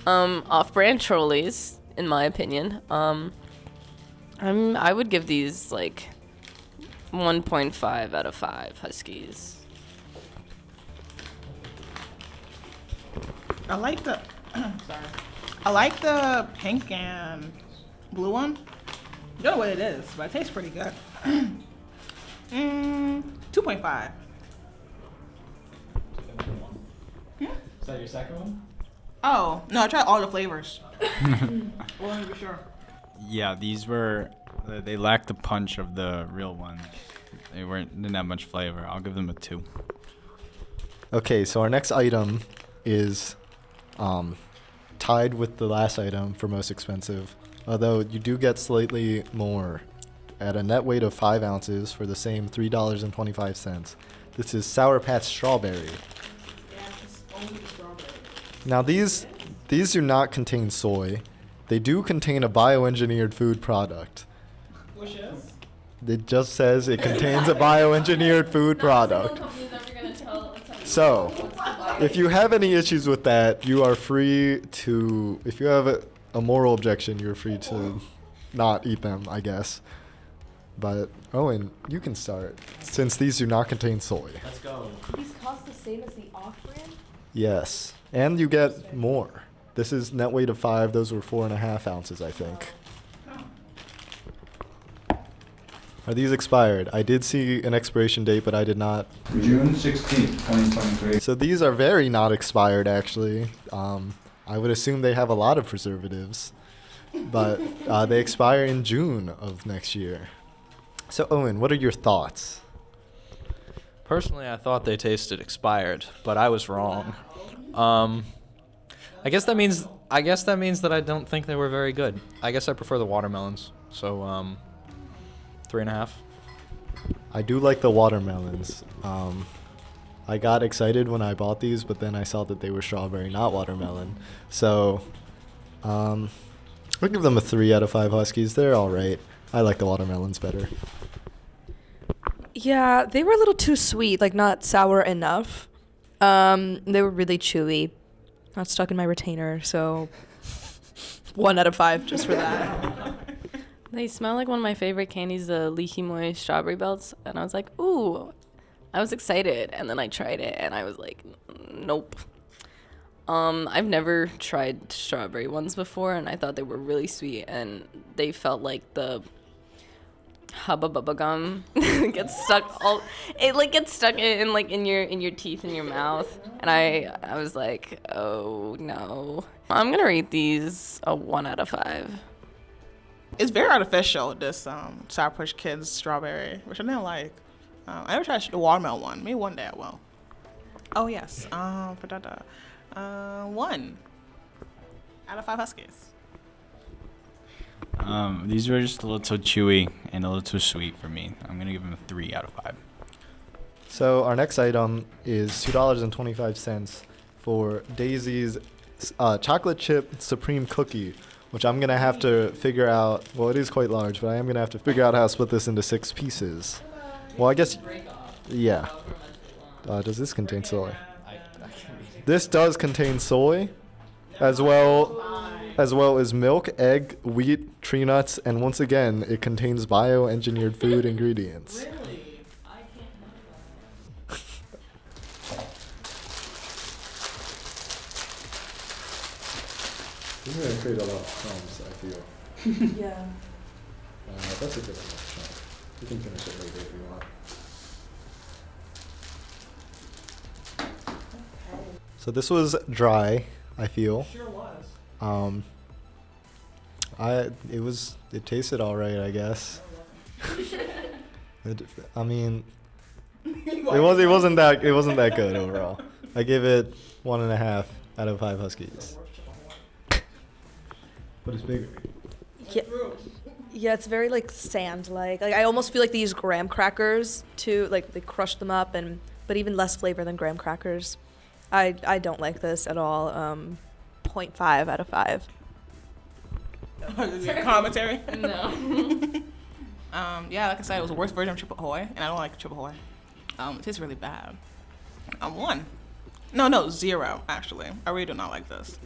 Off-brand trolleys, in my opinion. I would give these like 1.5 out of 5 Huskies. I like the I like the pink and blue one. I don't know what it is, but it tastes pretty good. 2.5. Is that your second one? Oh, no, I tried all the flavors. Wasn't be sure. Yeah, these were. They lacked the punch of the real ones. Didn't have much flavor. I'll give them a 2. Okay, so our next item is tied with the last item for most expensive, although you do get slightly more at a net weight of 5 ounces for the same $3.25. This is Sour Patch Strawberry. Now these do not contain soy. They do contain a bioengineered food product. Which is? It just says it contains a bioengineered food product. So, if you have any issues with that, you are free to, if you have a moral objection, you're free to not eat them, I guess. But, Owen, you can start, since these do not contain soy. Let's go. These cost the same as the off-brand? Yes, and you get more. This is net weight of 5, those were 4.5 ounces, I think. Are these expired? I did see an expiration date, but I did not. June 16th, 2023. So these are very not expired, actually. I would assume they have a lot of preservatives, but they expire in June of next year. So Owen, what are your thoughts? Personally, I thought they tasted expired, but I was wrong. I guess that means that I don't think they were very good. I guess I prefer the watermelons. So 3.5. I do like the watermelons. I got excited when I bought these, but then I saw that they were strawberry, not watermelon. So I'll give them a 3 out of 5 Huskies. They're all right. I like the watermelons better. Yeah, they were a little too sweet, like not sour enough. They were really chewy. Not stuck in my retainer, so 1 out of 5 just for that. They smell like one of my favorite candies, the Leaky Moy strawberry belts, and I was like, ooh. I was excited, and then I tried it, and I was like, nope. I've never tried strawberry ones before, and I thought they were really sweet, and they felt like the Hubba Bubba gum gets stuck in your teeth and your mouth, and I was like, oh no. I'm gonna rate these a 1 out of 5. It's very artificial, this Sour Push Kids strawberry, which I didn't like. I never tried the watermelon one. Maybe one day I will. Oh yes. 1 out of 5 Huskies. These were just a little too chewy and a little too sweet for me. I'm gonna give them a 3 out of 5. So our next item is $2.25 for Daisy's chocolate chip supreme cookie, which I'm gonna have to figure out. Well, it is quite large, but I am gonna have to figure out how to split this into 6 pieces. Well, I guess, yeah. Does this contain soy? This does contain soy, as well as milk, egg, wheat, tree nuts, and once again, it contains bioengineered food ingredients. Really? I can't have This is gonna create a lot of crumbs, I feel. Yeah. That's a good enough chunk. You can finish it later if you want. So this was dry, I feel. Sure was. It tasted all right, I guess. It wasn't that good overall. I give it 1.5 out of 5 Huskies. But it's bigger. Yeah. Yeah, it's very like sand-like. Like I almost feel like they use graham crackers to like they crush them up, but even less flavor than graham crackers. I don't like this at all. 0.5 out of 5. Commentary? No. Yeah, like I said, it was the worst version of Triple Ahoy, and I don't like Triple Ahoy. It tastes really bad. 1. No, 0, actually. I really do not like this.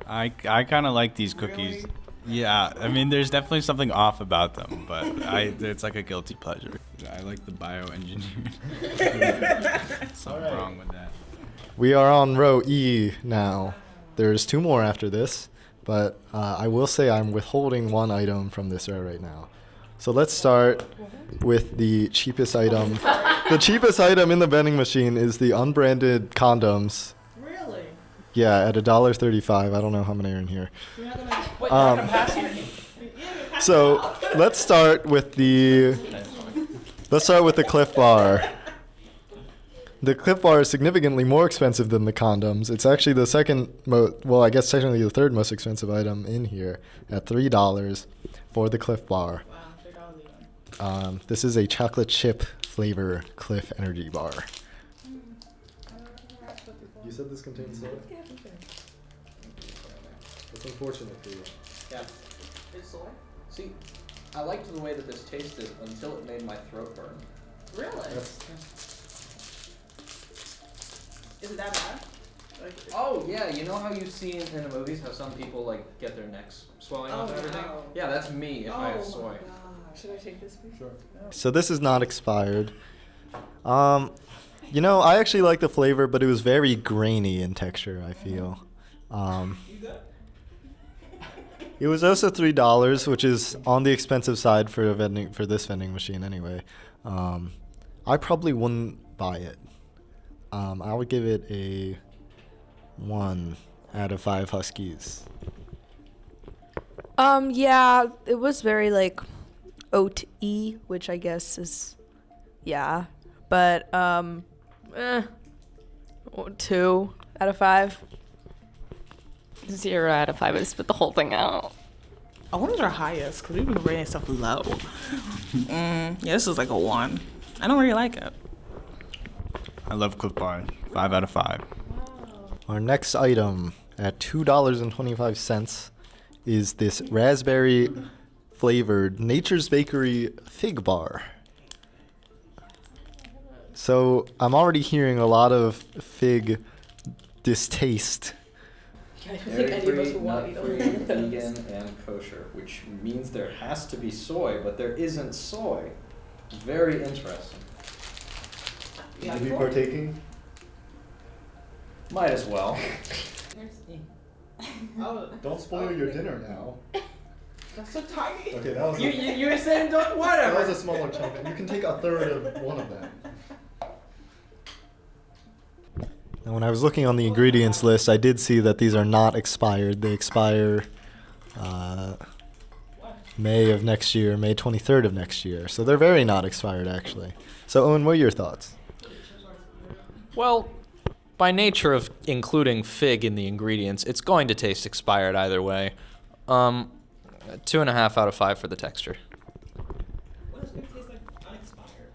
I kind of like these cookies. Really? Yeah, I mean, there's definitely something off about them, but it's like a guilty pleasure. I like the bioengineered. Something wrong with that. We are on row E now. There's 2 more after this, but I will say I'm withholding 1 item from this row right now. So let's start with the cheapest item. The cheapest item in the vending machine is the unbranded condoms. Really? Yeah, at $1.35. I don't know how many are in here. You're not gonna pass me. So let's start with the Clif Bar. The Clif Bar is significantly more expensive than the condoms. It's actually the I guess technically the 3rd most expensive item in here at $3 for the Clif Bar. Wow, $3 even. This is a chocolate chip flavor Clif energy bar. You said this contains soda? Yeah. That's unfortunate for you. Yeah. It's soy? See, I liked the way that this tasted until it made my throat burn. Really? Is it that bad? Like, Oh yeah, you know how you see in the movies how some people like get their necks swelling off and everything? no. Yeah, that's me if I have soy. my God. Should I take this, please? Sure. So this is not expired. I actually like the flavor, but it was very grainy in texture, I feel. It was also $3, which is on the expensive side for this vending machine anyway. I probably wouldn't buy it. I would give it a 1 out of 5 Huskies. Yeah, it was very like oat-y, which I guess is, yeah, but 2. out of 5. 0 out of 5. I spit the whole thing out. Oh, what is our highest? Because we've been rating stuff low. Yeah, this is like a 1. I don't really like it. I love Clif Bar. 5 out of 5. Our next item at $2.25 is this raspberry flavored Nature's Bakery Fig Bar. So I'm already hearing a lot of fig distaste. I don't think any of us would want to eat Dairy-free, Oreos. vegan, and kosher, which means there has to be soy, but there isn't soy. Very interesting. Yeah, Are you cool. partaking? Might as well. Oh, Don't spoil your dinner now. that's so tiny. Okay, that was You were saying don't, that whatever. was a smaller chunk. You can take a third of one of them. Now, when I was looking on the ingredients list, I did see that these are not expired. They expire May of next year, May 23rd of next year. So they're very not expired, actually. So, Owen, what are your thoughts? Well, by nature of including fig in the ingredients, it's going to taste expired either way. 2.5 out of 5 for the texture. What does fig taste like unexpired?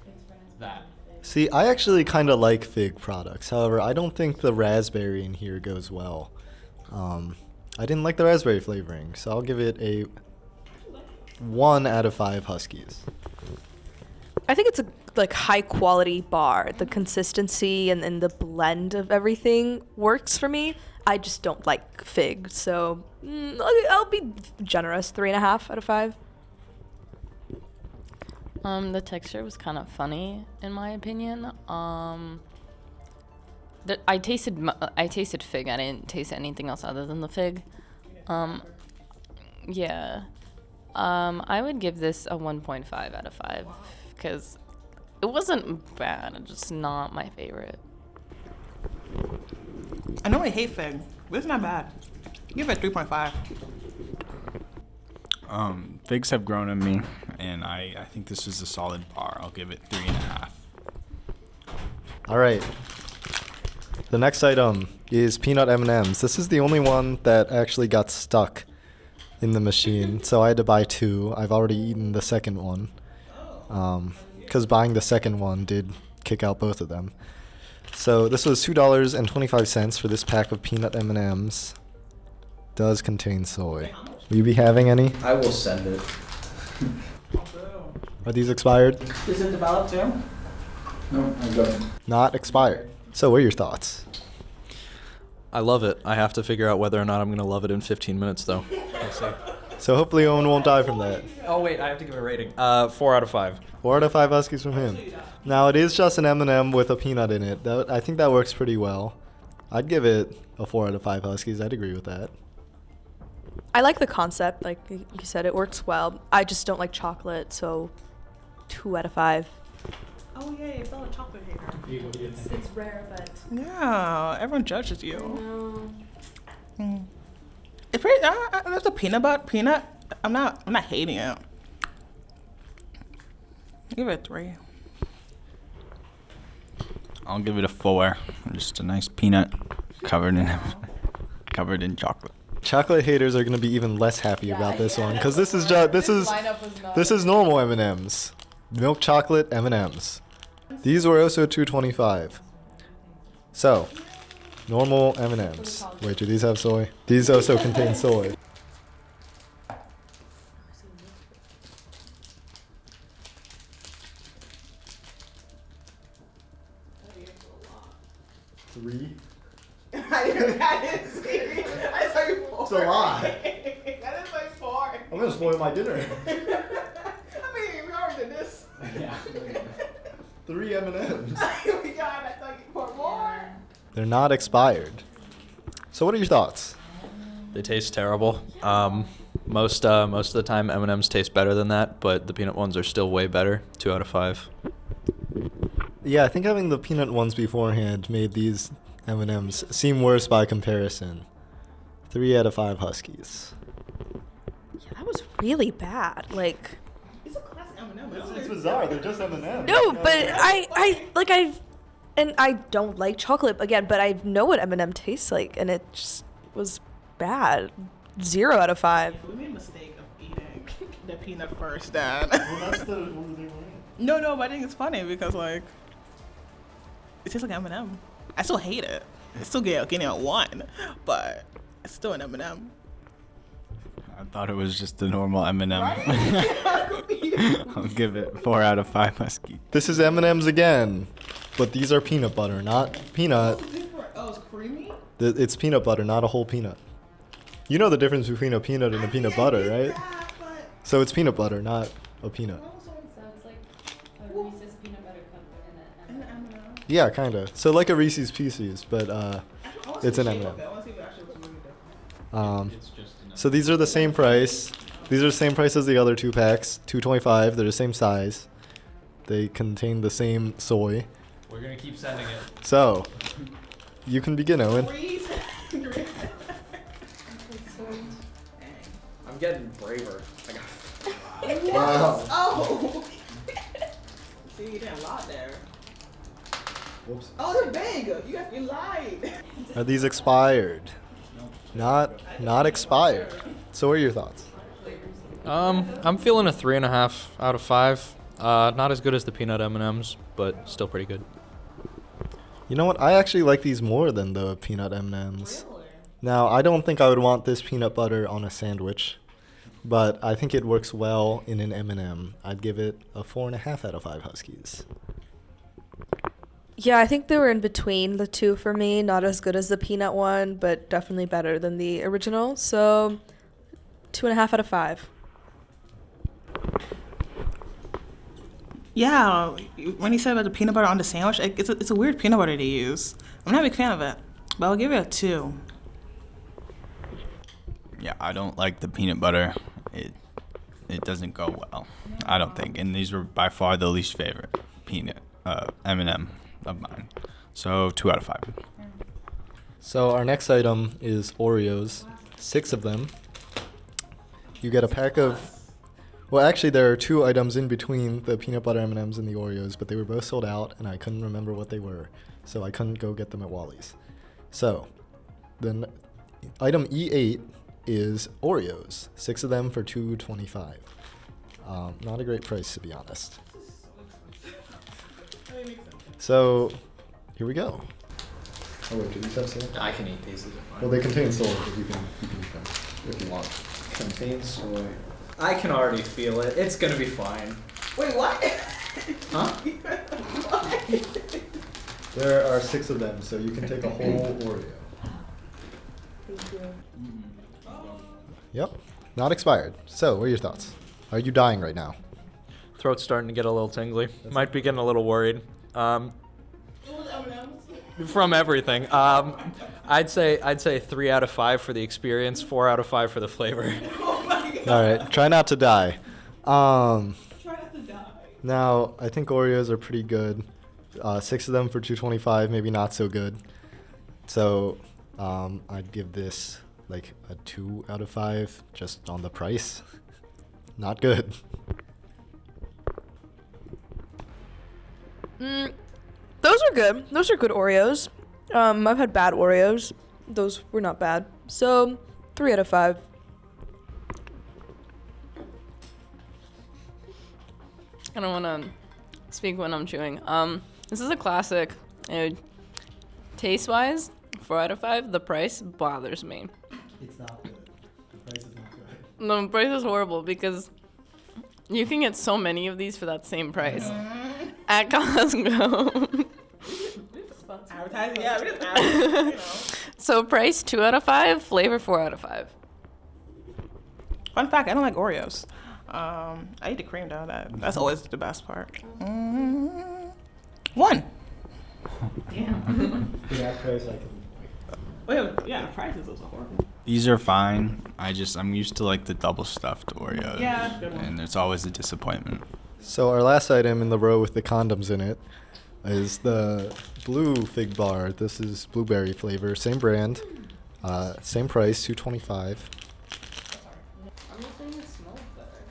That. See, I actually kind of like fig products. However, I don't think the raspberry in here goes well. I didn't like the raspberry flavoring, so I'll give it a 1 out of 5 Huskies. I think it's a like high quality bar. The consistency and the blend of everything works for me. I just don't like fig, so I'll be generous. 3.5 out of 5. The texture was kind of funny, in my opinion. I tasted fig. I didn't taste anything else other than the fig. Yeah. I would give this a 1.5 out of 5 because it wasn't bad. It's just not my favorite. I normally hate fig, but it's not bad. Give it 3.5. Figs have grown on me, and I think this is a solid bar. I'll give it 3.5. All right. The next item is peanut M&Ms. This is the only one that actually got stuck in the machine, so I had to buy 2. I've already eaten the second one, because buying the second one did kick out both of them. So this was $2.25 for this pack of peanut M&Ms. Does contain soy. Will you be having any? I will send it. Are these expired? Is it developed too? No, I don't. Not expired. So what are your thoughts? I love it. I have to figure out whether or not I'm going to love it in 15 minutes, though. We'll see. So hopefully Owen won't die from that. Oh, wait. I have to give it a rating. 4 out of 5. 4 out of 5 Huskies from him. Now, it is just an M&M with a peanut in it. I think that works pretty well. I'd give it a 4 out of 5 Huskies. I'd agree with that. I like the concept. Like you said, it works well. I just don't like chocolate, so 2 out of 5. Oh yeah, you fell a chocolate hater. It's rare, but Yeah, everyone judges you. It's pretty. There's a peanut. I'm not hating it. Give it a 3. I'll give it a 4. Just a nice peanut covered in chocolate. Chocolate haters are going to be even less happy about this one because this is normal M&Ms. Milk chocolate M&Ms. These were also $2.25. So, normal M&Ms. Wait, do these have soy? These also contain soy. Three? I didn't see. I saw you pour. It's a lot. That is like 4. I'm going to spoil my dinner. I mean, we already did this. Yeah. 3 M&Ms. Oh my god, I thought you poured more. They're not expired. So what are your thoughts? They taste terrible. Most of the time, M&Ms taste better than that, but the peanut ones are still way better. 2 out of 5. Yeah, I think having the peanut ones beforehand made these M&Ms seem worse by comparison. 3 out of 5 Huskies. yeah, that was really bad. Like It's a classic M&M. It's bizarre. They're just M&Ms. no, but I And I don't like chocolate again, but I know what M&M tastes like, and it just was bad. 0 out of 5. We made a mistake of eating the peanut first, Dad. Well, that's the one they were in. No, but I think it's funny because like it tastes like M&M. I still hate it. I still getting a 1, but it's still an M&M. I thought it was just a normal M&M. Right? I'll give it 4 out of 5 husky. This is M&M's again, but these are peanut butter, not peanut. Oh, it's creamy? It's peanut butter, not a whole peanut. You know the difference between a peanut and a peanut butter, right? So it's peanut butter, not a peanut. So it's like a Reese's peanut butter cup and an M&M. Yeah, kind of. So like a Reese's Pieces, but it's an M&M. So these are the same price. These are the same price as the other 2 packs, $2.25. They're the same size. They contain the same soy. We're gonna keep sending it. So you can begin, Owen. I'm getting braver. Wow. Oh! See, you did a lot there. Whoops. Oh, they're big. You lied. Are these expired? Not expired. So what are your thoughts? I'm feeling a 3.5 out of 5. Not as good as the peanut M&Ms, but still pretty good. You know what? I actually like these more than the peanut M&Ms. Really? Now, I don't think I would want this peanut butter on a sandwich, but I think it works well in an M&M. I'd give it a 4.5 out of 5 huskies. Yeah, I think they were in between the two for me. Not as good as the peanut one, but definitely better than the original. So 2.5 out of 5. Yeah, when he said about the peanut butter on the sandwich, it's a weird peanut butter to use. I'm not a big fan of it, but I'll give it a 2. Yeah, I don't like the peanut butter. It doesn't go well, I don't think. And these were by far the least favorite peanut M&M of mine. So 2 out of 5. So our next item is Oreos. 6 of them. You get a pack of... Well, actually, there are 2 items in between the peanut butter M&Ms and the Oreos, but they were both sold out, and I couldn't remember what they were, so I couldn't go get them at Wally's. So, then item E8 is Oreos. 6 of them for $2.25. Not a great price, to be honest. So, here we go. Oh wait, do these have soy? I can eat these. Well, they contain soy, but you can eat them if you want. Contains soy. I can already feel it. It's gonna be fine. Wait, what? Huh? What? There are 6 of them, so you can take a whole Oreo. Thank you. Yep, not expired. So, what are your thoughts? Are you dying right now? Throat's starting to get a little tingly. Might be getting a little worried. From everything. I'd say 3 out of 5 for the experience, 4 out of 5 for the flavor. All right, try not to die. Try not to die. Now, I think Oreos are pretty good. 6 of them for $2.25, maybe not so good. So, I'd give this like a 2 out of 5 just on the price. Not good. Those are good. Those are good Oreos. I've had bad Oreos. Those were not bad. So 3 out of 5. I don't want to speak when I'm chewing. This is a classic. Taste-wise, 4 out of 5. The price bothers me. It's not good. The price is not good. No, the price is horrible because you can get so many of these for that same price at Costco. Advertising, yeah, we just advertising, you know. So price 2 out of 5, flavor 4 out of 5. Fun fact, I don't like Oreos. I eat the cream though. That's always the best part. 1. For that price, I can... Wait, yeah, the prices was horrible. These are fine. I'm used to like the double stuffed Oreos. Yeah, that's a good one. And it's always a disappointment. So our last item in the row with the condoms in it is the blue fig bar. This is blueberry flavor, same brand, same price, $2.25. I'm just saying it smells better.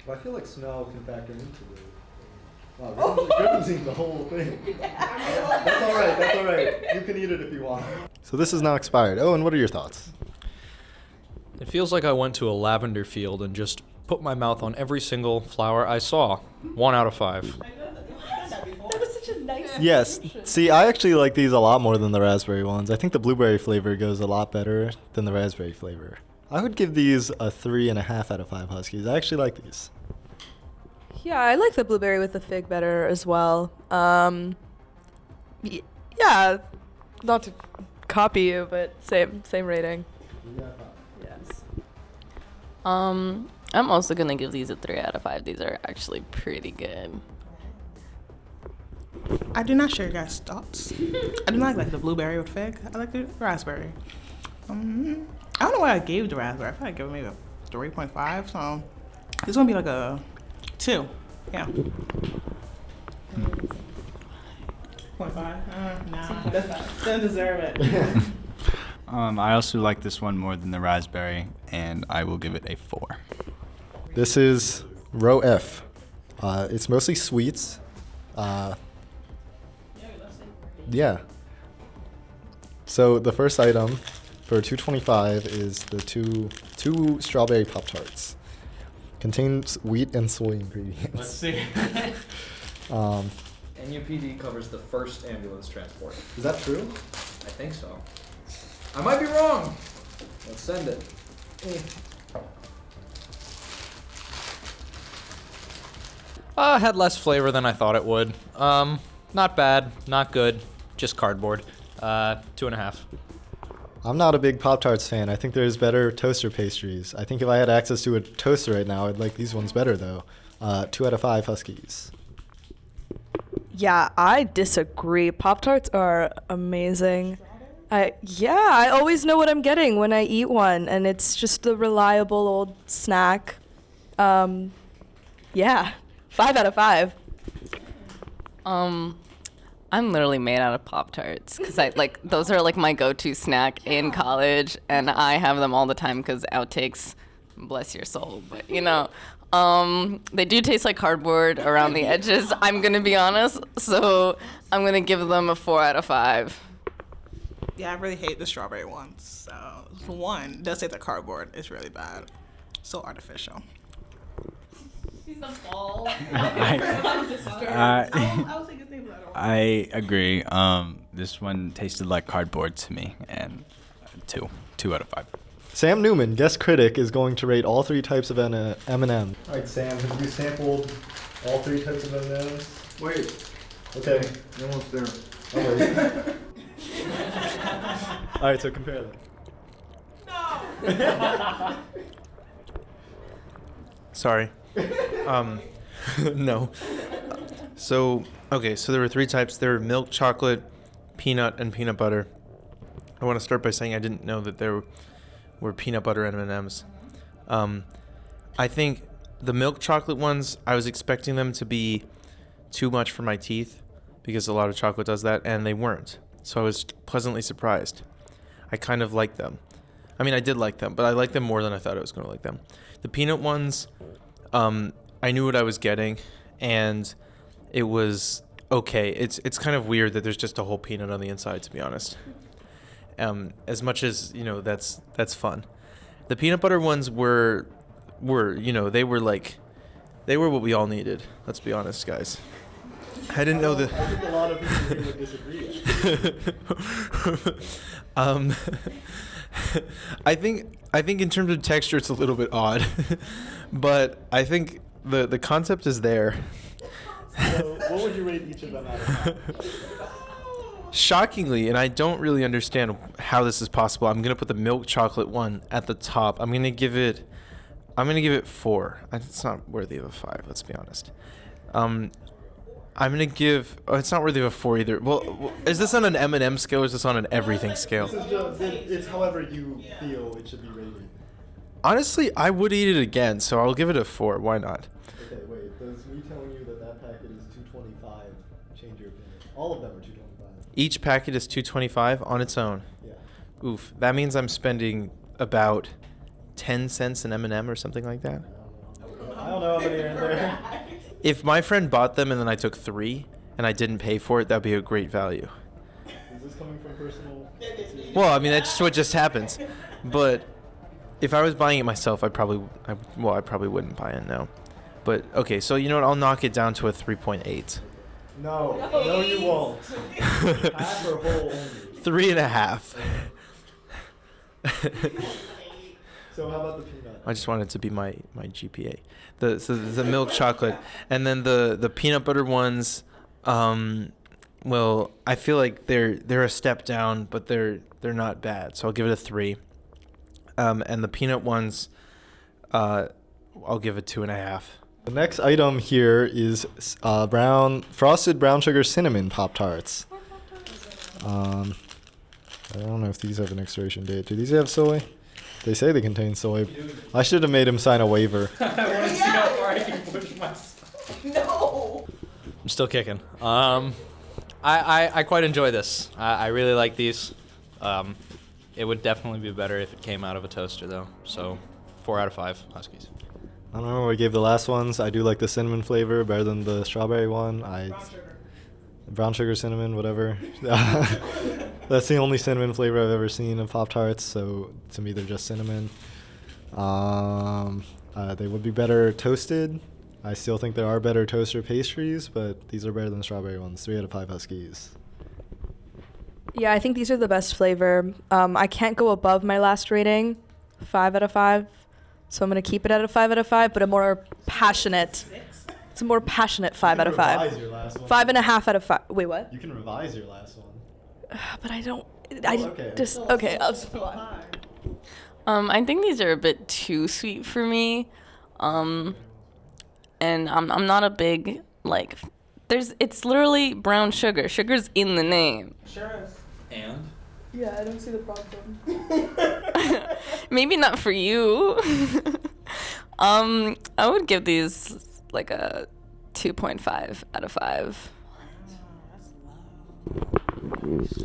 Well, I feel like smell can factor into Wow, Griffin's eating the whole thing. That's all right. That's all right. You can eat it if you want. So this is now expired. Owen, what are your thoughts? It feels like I went to a lavender field and just put my mouth on every single flower I saw. 1 out of 5. That was such a nice. Yes. See, I actually like these a lot more than the raspberry ones. I think the blueberry flavor goes a lot better than the raspberry flavor. I would give these a 3.5 out of 5 Huskies. I actually like these. Yeah, I like the blueberry with the fig better as well. Yeah, not to copy you, but same rating. Yes. I'm also gonna give these a 3 out of 5. These are actually pretty good. I do not share your guys' thoughts. I do not like the blueberry with fig. I like the raspberry. I don't know why I gave the raspberry. I feel like I gave it maybe a 3.5. So this is gonna be like a 2. Yeah. 0.5. Nah, doesn't deserve it. I also like this one more than the raspberry, and I will give it a 4. This is row F. It's mostly sweets. Yeah. So the first item for $2.25 is the two strawberry Pop-Tarts. Contains wheat and soy ingredients. Let's see. NUPD covers the first ambulance transport. Is that true? I think so. I might be wrong. Let's send it. Had less flavor than I thought it would. Not bad, not good, just cardboard. 2.5. I'm not a big Pop-Tarts fan. I think there's better toaster pastries. I think if I had access to a toaster right now, I'd like these ones better, though. 2 out of 5 Huskies. Yeah, I disagree. Pop-Tarts are amazing. I always know what I'm getting when I eat one, and it's just a reliable old snack. Yeah, 5 out of 5. I'm literally made out of Pop-Tarts because those are like my go-to snack in college, and I have them all the time because outtakes, bless your soul, but they do taste like cardboard around the edges. I'm gonna be honest, so I'm gonna give them a 4 out of 5. Yeah, I really hate the strawberry ones. So for one, does say the cardboard is really bad. So artificial. She's a ball. I agree. This one tasted like cardboard to me, and 2 out of 5. Sam Newman, guest critic, is going to rate all 3 types of M&M. All right, Sam, have you sampled all 3 types of M&Ms? Wait. Okay. You're almost there. All right. All right, so compare them. Sorry. No. So there were 3 types. There were milk, chocolate, peanut, and peanut butter. I want to start by saying I didn't know that there were peanut butter M&Ms. I think the milk chocolate ones, I was expecting them to be too much for my teeth because a lot of chocolate does that, and they weren't. So I was pleasantly surprised. I kind of liked them. I mean, I did like them, but I liked them more than I thought I was going to like them. The peanut ones, I knew what I was getting, and it was okay. It's kind of weird that there's just a whole peanut on the inside, to be honest. As much as, that's fun. The peanut butter ones were they were what we all needed. Let's be honest, guys. I didn't know that. I think a lot of people would disagree. I think in terms of texture, it's a little bit odd, but I think the concept is there. So, what would you rate each of them out of 5? Shockingly, and I don't really understand how this is possible, I'm gonna put the milk chocolate one at the top. I'm gonna give it 4. It's not worthy of a 5. Let's be honest. I'm gonna give. Oh, it's not worthy of a 4 either. Well, is this on an M&M scale or is this on an everything scale? This is just, it's however you feel it should be rated. Honestly, I would eat it again, so I'll give it a 4. Why not? Okay, wait. Does me telling you that packet is $2.25 change your opinion? All of them are $2.25. Each packet is $2.25 on its own. Yeah. Oof. That means I'm spending about 10 cents an M&M or something like that. I don't know how many are in there. if my friend bought them and then I took 3 and I didn't pay for it, that'd be a great value. Is this coming from personal? Well, I mean, that's what just happens. But if I was buying it myself, I probably wouldn't buy it, no. But, okay, so you know what? I'll knock it down to a 3.8. No, you won't. Half or whole? 3.5. So how about the peanut? I just want it to be my GPA. The milk chocolate, and then the peanut butter ones. Well, I feel like they're a step down, but they're not bad. So I'll give it a 3. And the peanut ones, I'll give it 2.5. The next item here is frosted brown sugar cinnamon Pop-Tarts. I don't know if these have an expiration date. Do these have soy? They say they contain soy. I should have made him sign a waiver. I want to see how far I can push myself. No. I'm still kicking. I quite enjoy this. I really like these. It would definitely be better if it came out of a toaster, though. So, 4 out of 5 Huskies. I don't know what I gave the last ones. I do like the cinnamon flavor better than the strawberry one. Brown sugar cinnamon, whatever. That's the only cinnamon flavor I've ever seen of Pop-Tarts, so to me they're just cinnamon. They would be better toasted. I still think there are better toaster pastries, but these are better than the strawberry ones. 3 out of 5 Huskies. Yeah, I think these are the best flavor. I can't go above my last rating, 5 out of 5. So I'm going to keep it at a 5 out of 5, but a more passionate. It's a more passionate 5 out of 5. Revise your last one. 5.5 out of 5. Wait, what? You can revise your last one. But I don't. Okay. I'll just move on. I think these are a bit too sweet for me. And I'm not a big, like, it's literally brown sugar. Sugar's in the name. Sure is. And? Yeah, I don't see the problem. Maybe not for you. I would give these like a 2.5 out of 5.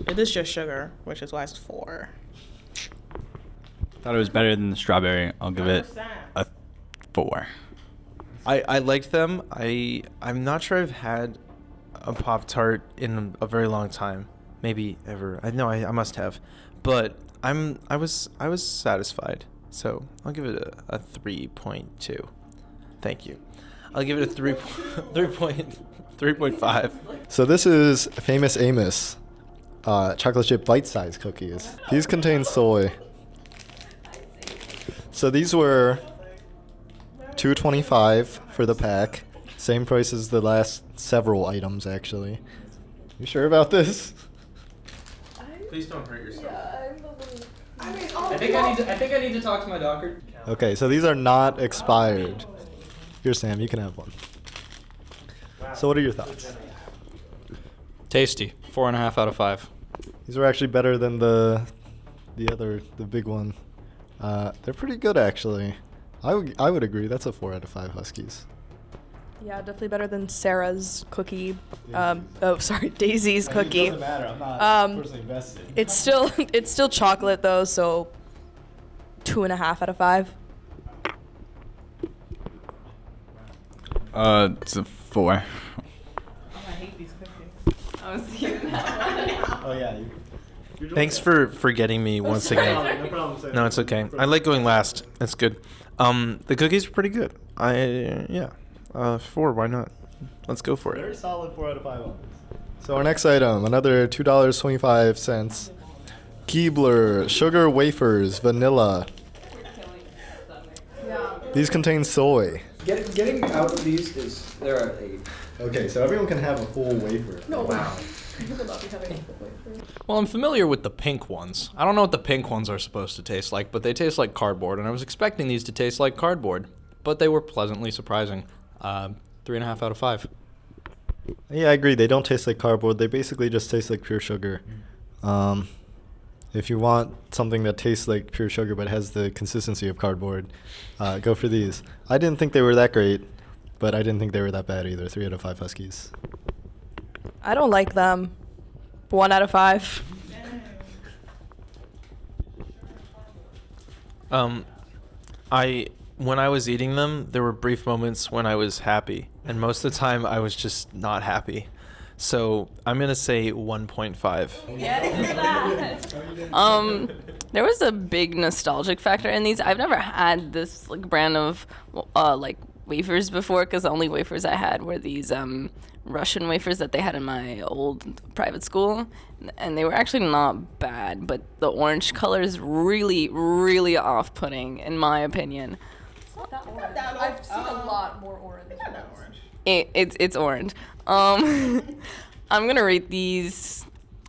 It is just sugar, which is why it's 4. Thought it was better than the strawberry. I'll give it a 4. I liked them. I'm not sure I've had a Pop-Tart in a very long time. Maybe ever. I know I must have. But I was satisfied. So I'll give it a 3.2. Thank you. I'll give it a 3.5. So this is Famous Amos chocolate chip bite-sized cookies. These contain soy. So these were $2.25 for the pack. Same price as the last several items, actually. You sure about this? Please don't hurt yourself. I think I need to talk to my doctor. Okay, so these are not expired. Here, Sam, you can have one. So what are your thoughts? Tasty. 4.5 out of 5. These are actually better than the big one. They're pretty good, actually. I would agree. That's a 4 out of 5 Huskies. Yeah, definitely better than Sarah's cookie. Daisy's cookie. It doesn't matter. I'm not personally invested. It's still chocolate though, so 2.5 out of 5. It's a 4. I hate these cookies. I was hearing that. Oh yeah. Thanks for getting me once again. No problem, Sam. No, it's okay. I like going last. That's good. The cookies were pretty good. 4. Why not? Let's go for it. Very solid 4 out of 5. So our next item, another $2.25. Keebler sugar wafers, vanilla. These contain soy. Getting out of these is they're a. Okay, so everyone can have a full wafer. No. Wow. Well, I'm familiar with the pink ones. I don't know what the pink ones are supposed to taste like, but they taste like cardboard, and I was expecting these to taste like cardboard, but they were pleasantly surprising. 3.5 out of 5. Yeah, I agree. They don't taste like cardboard. They basically just taste like pure sugar. If you want something that tastes like pure sugar but has the consistency of cardboard, go for these. I didn't think they were that great, but I didn't think they were that bad either. 3 out of 5 Huskies. I don't like them. 1 out of 5. When I was eating them, there were brief moments when I was happy and most of the time I was just not happy. So I'm gonna say 1.5. There was a big nostalgic factor in these. I've never had this like brand of like wafers before, because the only wafers I had were these Russian wafers that they had in my old private school, and they were actually not bad, but the orange color is really, really off-putting in my opinion. It's not that orange. I've seen a lot more orange. It's not that orange. It's orange. I'm gonna rate these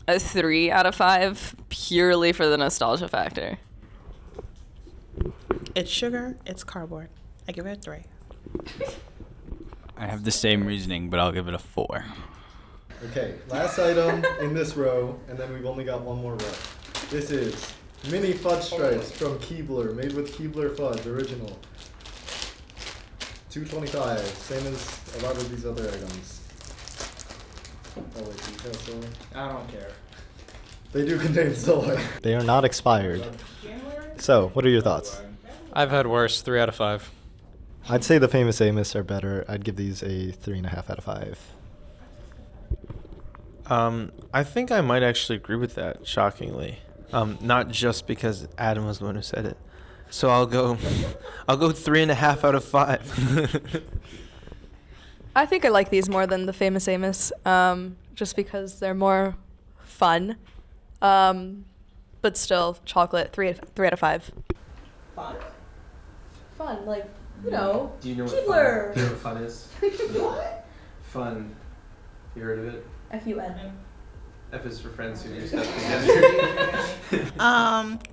a 3 out of 5 purely for the nostalgia factor. It's sugar. It's cardboard. I give it a 3. I have the same reasoning, but I'll give it a 4. Okay, last item in this row, and then we've only got one more row. This is mini fudge stripes from Keebler, made with Keebler fudge, original. $2.25, same as a lot of these other items. Oh wait, do you have soy? I don't care. They do contain soy. They are not expired. So, what are your thoughts? I've had worse. 3 out of 5. I'd say the Famous Amos are better. I'd give these a 3.5 out of 5. I think I might actually agree with that, shockingly. Not just because Adam was the one who said it. So I'll go 3.5 out of 5. I think I like these more than the Famous Amos, just because they're more fun. But still, chocolate, 3 out of 5. Fun? Fun, like, you know, Do you know Keebler. Do you know what fun is? What? Fun. You heard of it? F-U-N. F is for friends who do stuff together.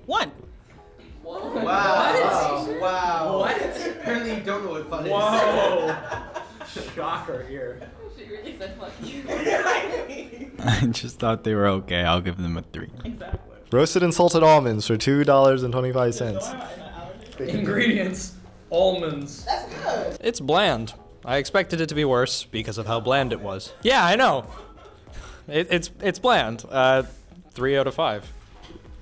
1. Wow. What? Apparently you don't know what fun Whoa. Shocker here. She really said fuck you. I just thought they were okay. I'll give them a 3. Exactly. Roasted and salted almonds for $2.25. Ingredients: almonds. That's good. It's bland. I expected it to be worse because of how bland it was. Yeah, I know. It's bland. 3 out of 5.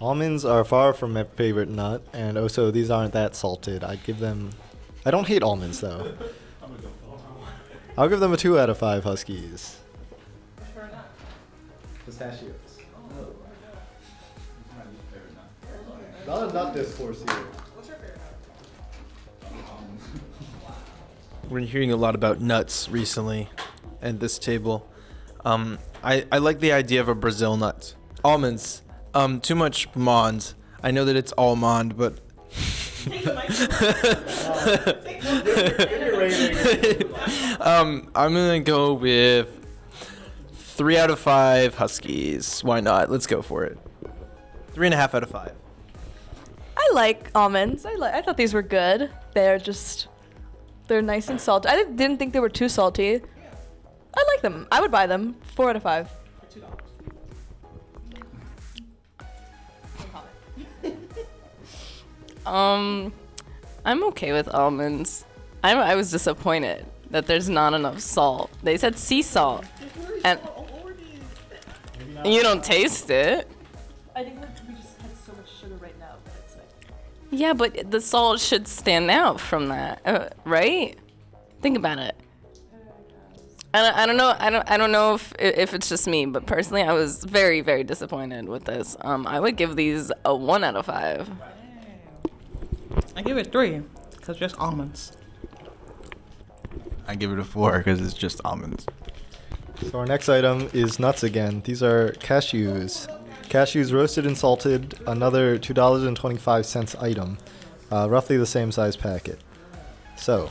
Almonds are far from my favorite nut, and also these aren't that salted. I'd give them... I don't hate almonds, though. I'll give them a 2 out of 5 Huskies. Pistachios. Not a nut discourse here. We're hearing a lot about nuts recently at this table. I like the idea of a Brazil nut. Almonds. Too much mond. I know that it's almond, but... I'm gonna go with 3 out of 5 Huskies. Why not? Let's go for it. 3.5 out of 5. I like almonds. I thought these were good. They're nice and salty. I didn't think they were too salty. I like them. I would buy them. 4 out of 5. I'm okay with almonds. I was disappointed that there's not enough salt. They said sea salt, and you don't taste it. I think we just had so much sugar right now that it's like... Yeah, but the salt should stand out from that, right? Think about it. I don't know. I don't know if it's just me, but personally, I was very, very disappointed with this. I would give these a 1 out of 5. I give it 3 because just almonds. I give it a 4 because it's just almonds. So our next item is nuts again. These are cashews. Cashews roasted and salted, another $2.25 item. Roughly the same size packet. So,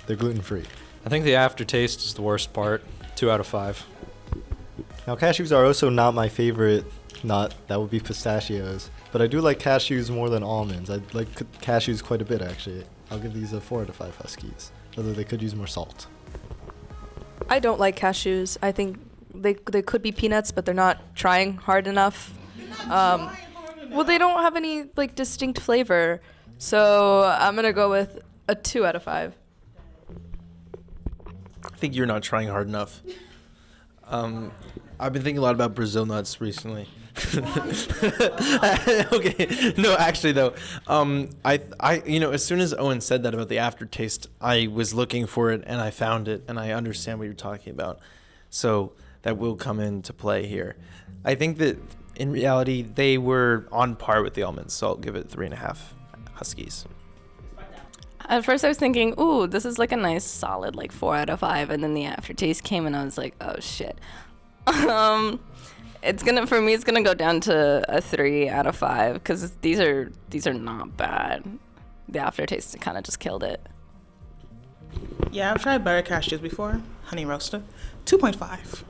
they're gluten-free. I think the aftertaste is the worst part. 2 out of 5. Now cashews are also not my favorite nut. That would be pistachios. But I do like cashews more than almonds. I like cashews quite a bit, actually. I'll give these a 4 out of 5 Huskies. Although they could use more salt. I don't like cashews. I think they could be peanuts, but they're not trying hard enough. Well, they don't have any like distinct flavor. So I'm going to go with a 2 out of 5. I think you're not trying hard enough. I've been thinking a lot about Brazil nuts recently. Okay. No, actually though, I as soon as Owen said that about the aftertaste, I was looking for it and I found it and I understand what you're talking about. So that will come into play here. I think that in reality they were on par with the almonds, so I'll give it 3.5 Huskies. At first I was thinking, ooh, this is like a nice solid like 4 out of 5, and then the aftertaste came and I was like, oh shit. It's gonna go down to a 3 out of 5 because these are not bad. The aftertaste kind of just killed it. Yeah, I've tried butter cashews before. Honey roasted. 2.5.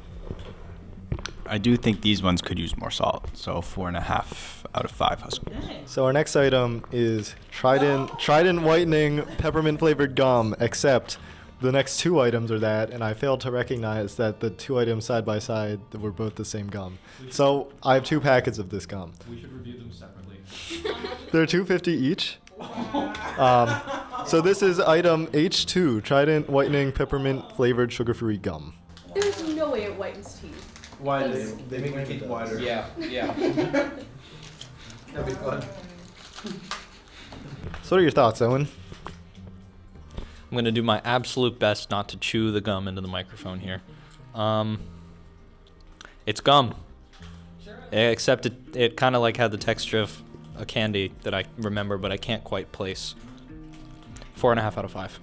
I do think these ones could use more salt, so 4.5 out of 5 Huskies. So our next item is Trident whitening peppermint flavored gum, except the next 2 items are that, and I failed to recognize that the 2 items side by side that were both the same gum. So I have 2 packets of this gum. We should review them separately. They're $2.50 each. So this is item H2, Trident whitening peppermint flavored sugar-free gum. There's no way it whitens teeth. Why they make my teeth wider? Yeah. That'd be fun. So what are your thoughts, Owen? I'm going to do my absolute best not to chew the gum into the microphone here. It's gum. Except it kind of like had the texture of a candy that I remember, but I can't quite place. 4.5 out of 5.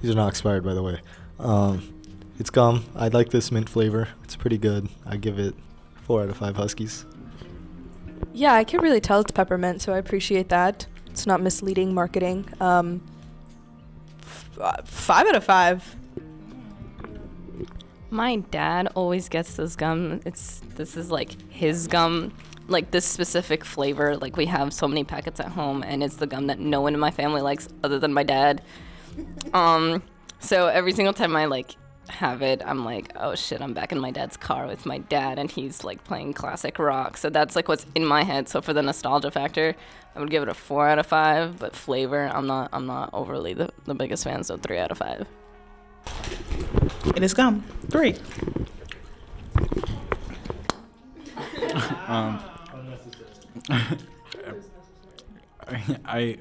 These are not expired, by the way. It's gum. I like this mint flavor. It's pretty good. I give it 4 out of 5 Huskies. Yeah, I can really tell it's peppermint, so I appreciate that. It's not misleading marketing. 5 out of 5. My dad always gets this gum. This is like his gum, like this specific flavor. Like we have so many packets at home, and it's the gum that no one in my family likes other than my dad. So every single time I like have it, I'm like, oh shit, I'm back in my dad's car with my dad, and he's like playing classic rock. So that's like what's in my head. So for the nostalgia factor, I would give it a 4 out of 5. But flavor, I'm not overly the biggest fan. So 3 out of 5. It is gum. 3. I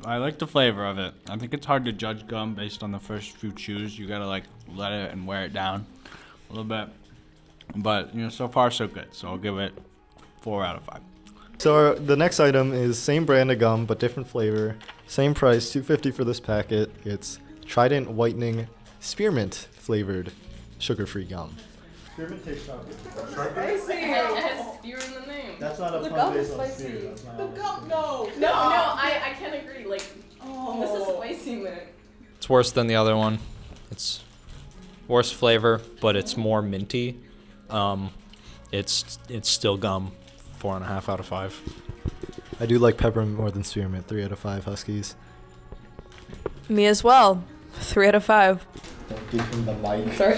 like the flavor of it. I think it's hard to judge gum based on the first few chews. You gotta like let it and wear it down a little bit. But so far so good. So I'll give it 4 out of 5. So the next item is same brand of gum but different flavor. Same price, $2.50 for this packet. It's Trident whitening spearmint flavored sugar-free gum. Spearmint tastes chocolate. It has spear in the name. That's not a The pun gum based is on spicy. spear. That's not The how it gum, is. no. I can't agree. Like, Oh. this is spicy mint. It's worse than the other one. It's worse flavor, but it's more minty. It's still gum. 4.5 out of 5. I do like peppermint more than spearmint. 3 out of 5 Huskies. Me as well. 3 out of 5. Don't give him the mic. Sorry.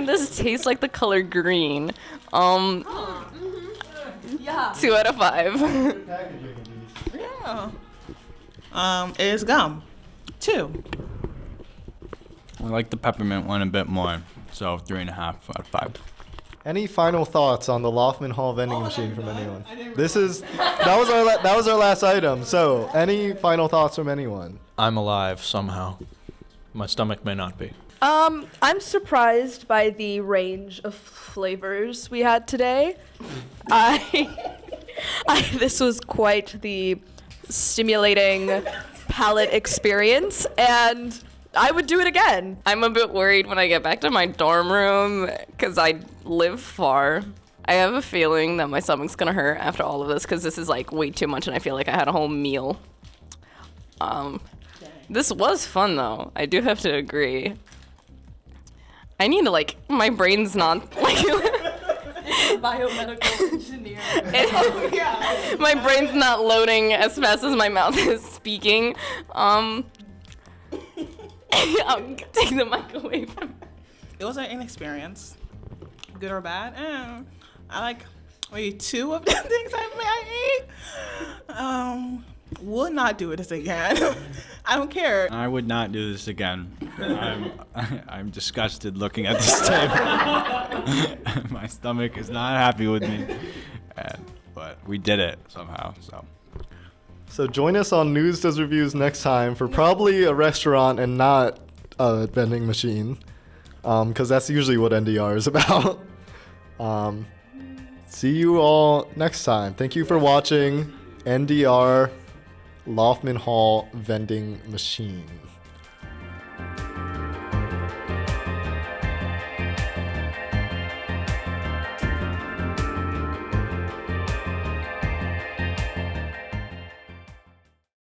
This tastes like the color green. Yeah. 2 out of 5. Yeah. It is gum. 2. I like the peppermint one a bit more, so 3.5 out of 5. Any final thoughts on the Loftman Hall vending machine from anyone? That was our last item. So, any final thoughts from anyone? I'm alive somehow. My stomach may not be. I'm surprised by the range of flavors we had today. This was quite the stimulating palate experience, and I would do it again. I'm a bit worried when I get back to my dorm room because I live far. I have a feeling that my stomach's gonna hurt after all of this because this is like way too much and I feel like I had a whole meal. This was fun though. I do have to agree. I need to my brain's not Biomedical engineer. My brain's not loading as fast as my mouth is speaking. I'll take the mic away from me. It was an inexperience. Good or bad? I like maybe 2 of the things I ate. Would not do this again. I don't care. I would not do this again. I'm disgusted looking at this table. My stomach is not happy with me. But we did it somehow. So join us on News Does Reviews next time for probably a restaurant and not a vending machine, because that's usually what NDR is about. See you all next time. Thank you for watching NDR Loftman Hall Vending Machine.